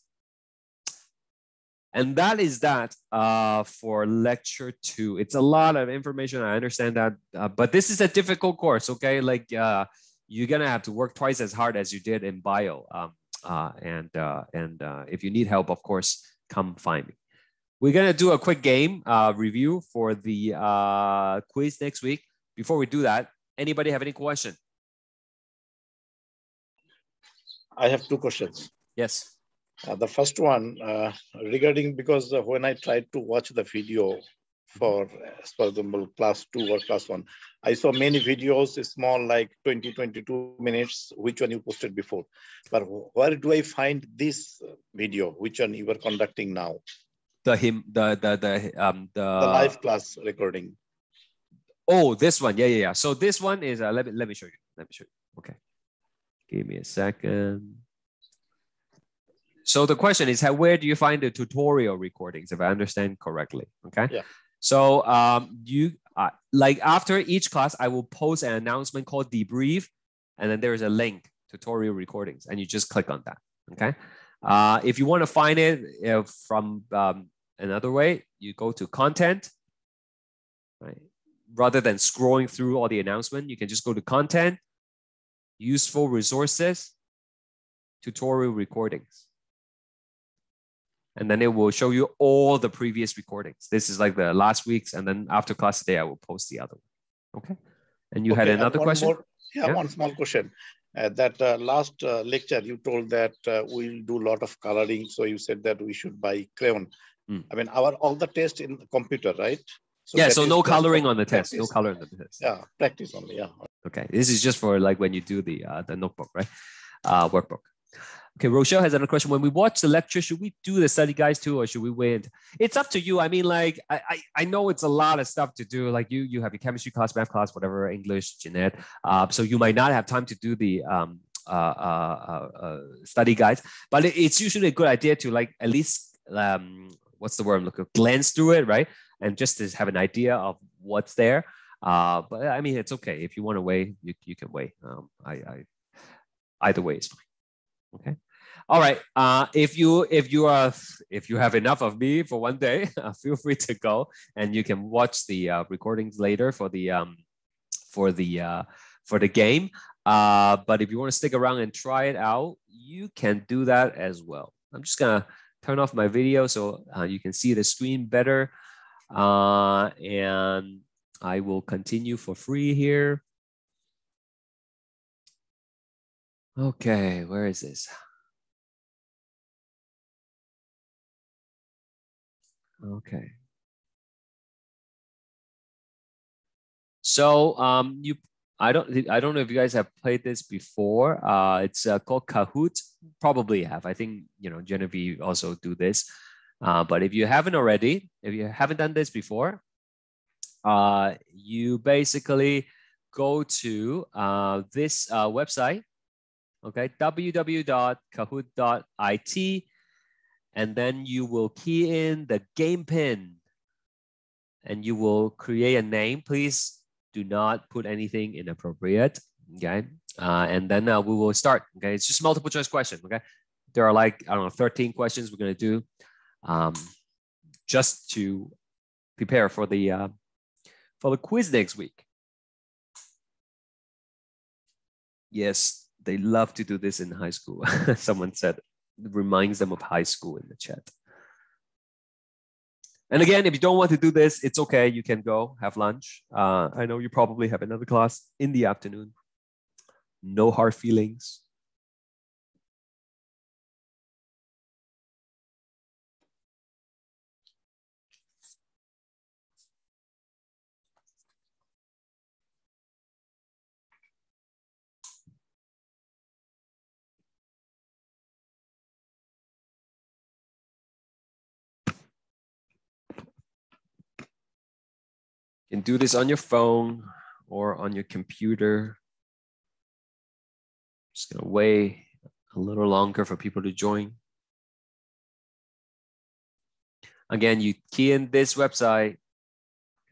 And that is that for lecture 2. It's a lot of information. I understand that, but this is a difficult course, okay? Like you're gonna have to work twice as hard as you did in bio. And if you need help, of course, come find me. We're gonna do a quick game review for the quiz next week. Before we do that, anybody have any question? I have 2 questions. Yes. The first one regarding, because when I tried to watch the video for example, class 2 or class 1, I saw many videos, small, like 20, 22 minutes, which one you posted before. But where do I find this video, which one you are conducting now? The live class recording. Oh, this one. Yeah. So this one is, let me show you. Okay. Give me a second. So the question is, where do you find the tutorial recordings, if I understand correctly? Okay. Yeah. So you like after each class, I will post an announcement called debrief, and then there's a link, tutorial recordings, and you just click on that. Okay. If you want to find it from another way, you go to content, right? Rather than scrolling through all the announcement, you can just go to content, useful resources, tutorial recordings. And then it will show you all the previous recordings. This is like the last week's, and then after class today, I will post the other one. Okay. And you had another question? Yeah, one small question. That last lecture, you told that we'll do a lot of coloring. So you said that we should buy crayon. I mean, all the tests in the computer, right? So yeah, so no coloring on the test. No coloring on the test. Yeah, practice only, yeah. Okay, this is just for like when you do the notebook, right? Workbook. Okay, Rochelle has another question. When we watch the lecture, should we do the study guides too, or should we wait? It's up to you. I mean, like, I know it's a lot of stuff to do. Like you have your chemistry class, math class, whatever, English, Jeanette. So you might not have time to do the study guides, but it's usually a good idea to like at least, what's the word I'm looking for? Glance through it, right? And just to have an idea of what's there. But I mean, it's okay. If you want to weigh, you can weigh. Either way is fine. Okay. All right. If you have enough of me for one day, feel free to go, and you can watch the recordings later for the for the game. But if you want to stick around and try it out, you can do that as well. I'm just gonna turn off my video so you can see the screen better. And I will continue for free here. Okay, where is this? Okay. So I don't know if you guys have played this before. It's called Kahoot. Probably have. I think Genevieve also do this. But if you haven't already, if you haven't done this before, you basically go to this website, okay, www.kahoot.it, and then you will key in the game pin, and you will create a name. Please do not put anything inappropriate, okay? And then we will start, okay? It's just multiple choice question, okay? There are like, I don't know, 13 questions we're gonna do just to prepare for the quiz next week. Yes, they love to do this in high school. Someone said it reminds them of high school in the chat. And again, if you don't want to do this, it's okay. You can go have lunch. I know you probably have another class in the afternoon. No hard feelings. You can do this on your phone or on your computer. Just gonna wait a little longer for people to join. Again, you key in this website.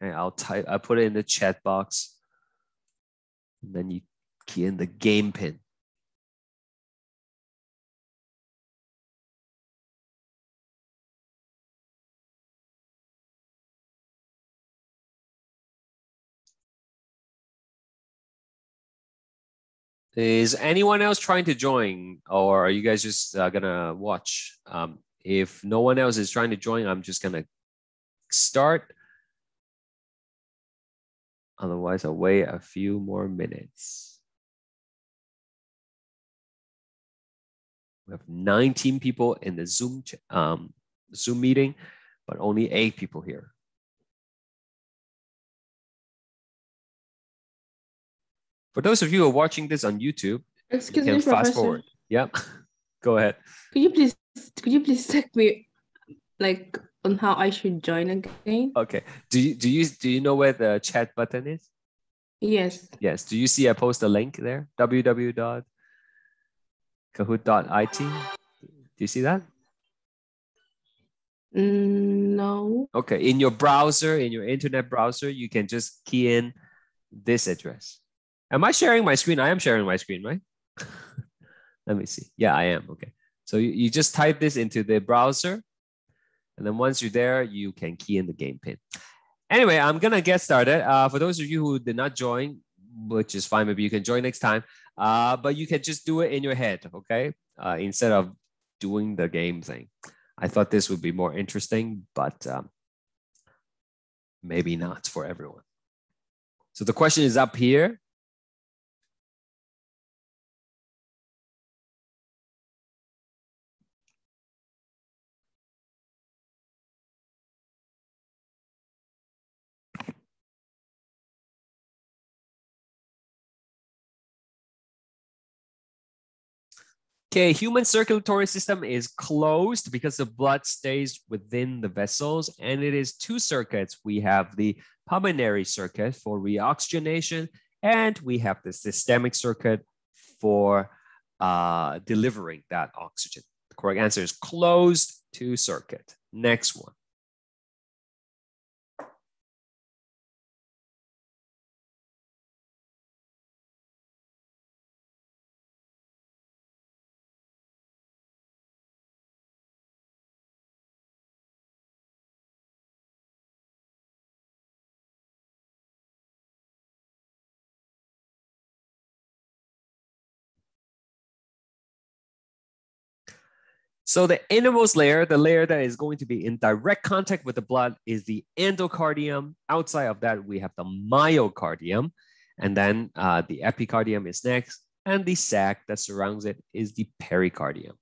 Okay, I'll put it in the chat box. And then you key in the game pin. Is anyone else trying to join, or are you guys just gonna watch? If no one else is trying to join, I'm just gonna start. Otherwise, I'll wait a few more minutes. We have 19 people in the Zoom meeting, but only 8 people here. For those of you who are watching this on YouTube, Excuse you can me, fast Professor. forward. Yep, go ahead. Could you please tell me like on how I should join again? Okay. Do you know where the chat button is? Yes. Yes. Do you see I post a link there? www.kahoot.it. Do you see that? No. Okay. In your browser, in your internet browser, you can just key in this address. Am I sharing my screen? I am sharing my screen, right? Let me see. Yeah, I am. Okay. So you just type this into the browser. And then once you're there, you can key in the game pin. Anyway, I'm going to get started. For those of you who did not join, which is fine, maybe you can join next time. But you can just do it in your head, okay? Instead of doing the game thing. I thought this would be more interesting, but maybe not for everyone. So the question is up here. Okay, human circulatory system is closed because the blood stays within the vessels, and it is 2 circuits. We have the pulmonary circuit for reoxygenation, and we have the systemic circuit for delivering that oxygen. The correct answer is closed 2 circuit. Next one. So the innermost layer, the layer that is going to be in direct contact with the blood, is the endocardium. Outside of that, we have the myocardium. And then the epicardium is next. And the sac that surrounds it is the pericardium.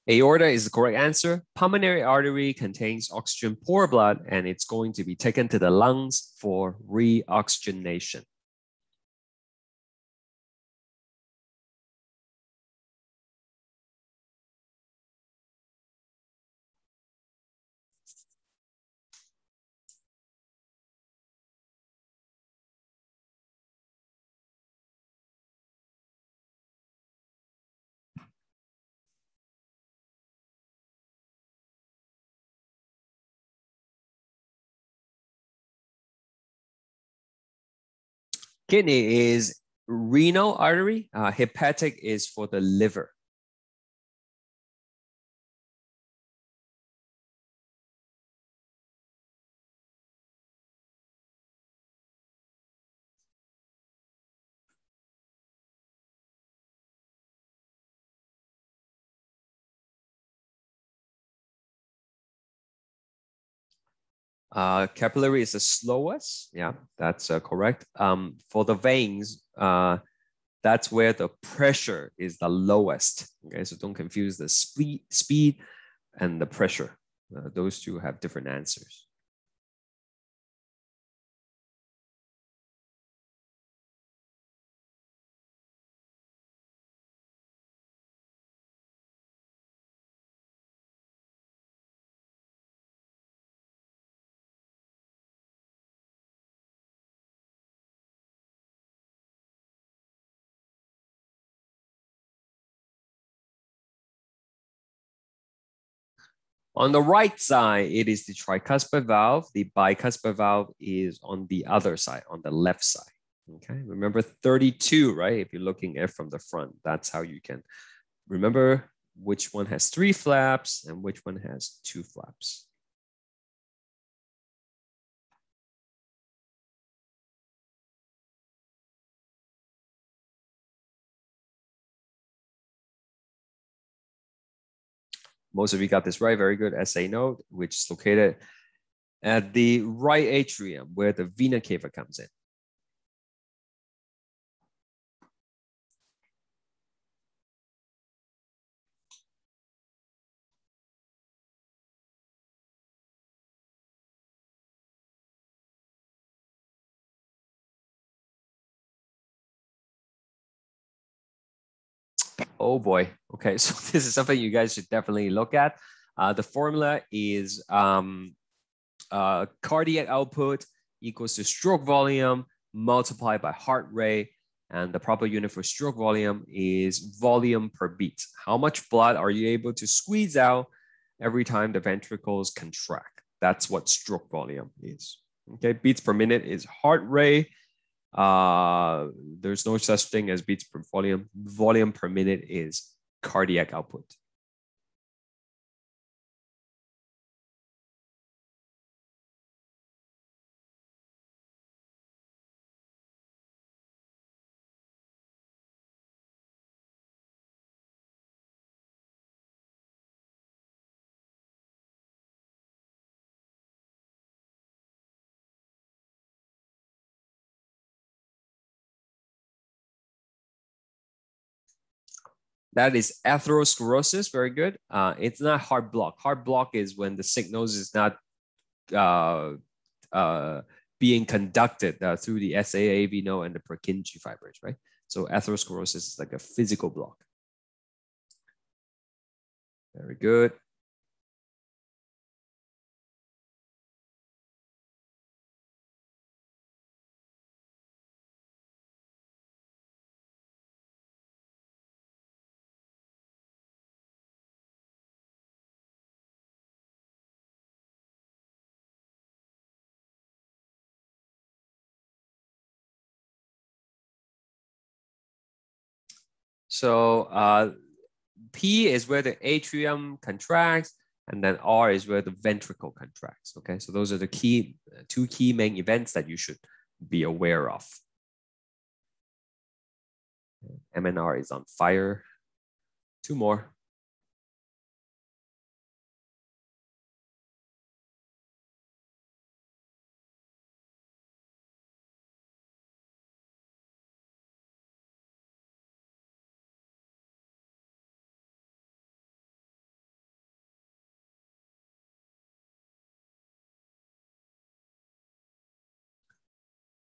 Aorta is the correct answer. Pulmonary artery contains oxygen poor blood, and it's going to be taken to the lungs for reoxygenation. Kidney is renal artery. Hepatic is for the liver. Capillary is the slowest. Yeah, that's correct. For the veins, that's where the pressure is the lowest. Okay, so don't confuse the speed and the pressure. Those two have different answers. On the right side, it is the tricuspid valve. The bicuspid valve is on the other side, on the left side. Okay, remember 32, right? If you're looking at it from the front, that's how you can remember which one has 3 flaps and which one has 2 flaps. Most of you got this right. Very good. SA note, which is located at the right atrium where the vena cava comes in. Oh boy. Okay, so this is something you guys should definitely look at. The formula is cardiac output equals to stroke volume multiplied by heart rate. And the proper unit for stroke volume is volume per beat. How much blood are you able to squeeze out every time the ventricles contract? That's what stroke volume is. Okay, beats per minute is heart rate. There's no such thing as beats per volume. Volume per minute is cardiac output. That is atherosclerosis. Very good. It's not heart block. Heart block is when the signals is not being conducted through the SAAV node and the Purkinje fibers, right? So atherosclerosis is like a physical block. Very good. So P is where the atrium contracts, and then R is where the ventricle contracts. Okay, so those are the two key main events that you should be aware of. MNR is on fire. 2 more.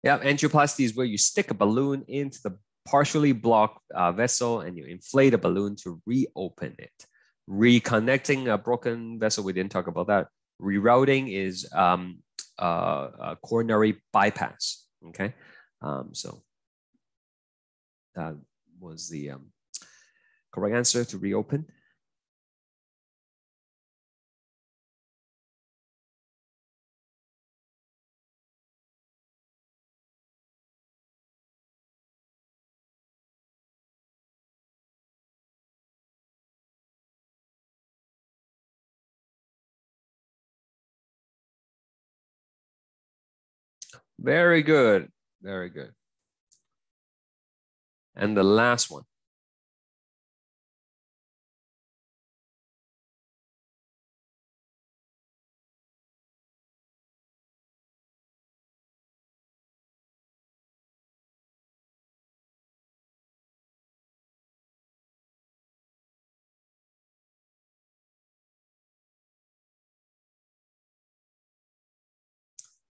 Yeah, angioplasty is where you stick a balloon into the partially blocked vessel and you inflate a balloon to reopen it. Reconnecting a broken vessel, we didn't talk about that. Rerouting is a coronary bypass, okay? So that was the correct answer to reopen. Very good, very good. And the last one.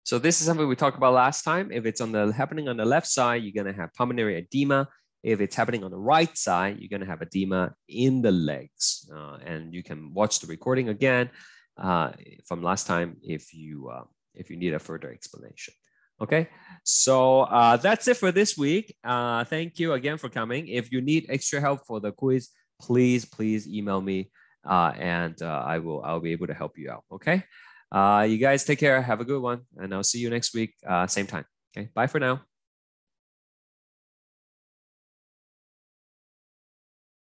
So this is something we talked about last time. If it's happening on the left side, you're gonna have pulmonary edema. If it's happening on the right side, you're gonna have edema in the legs. And you can watch the recording again from last time if you need a further explanation. Okay, so that's it for this week. Thank you again for coming. If you need extra help for the quiz, please email me and I'll be able to help you out. Okay. You guys take care. Have a good one. And I'll see you next week, same time. Okay. Bye for now.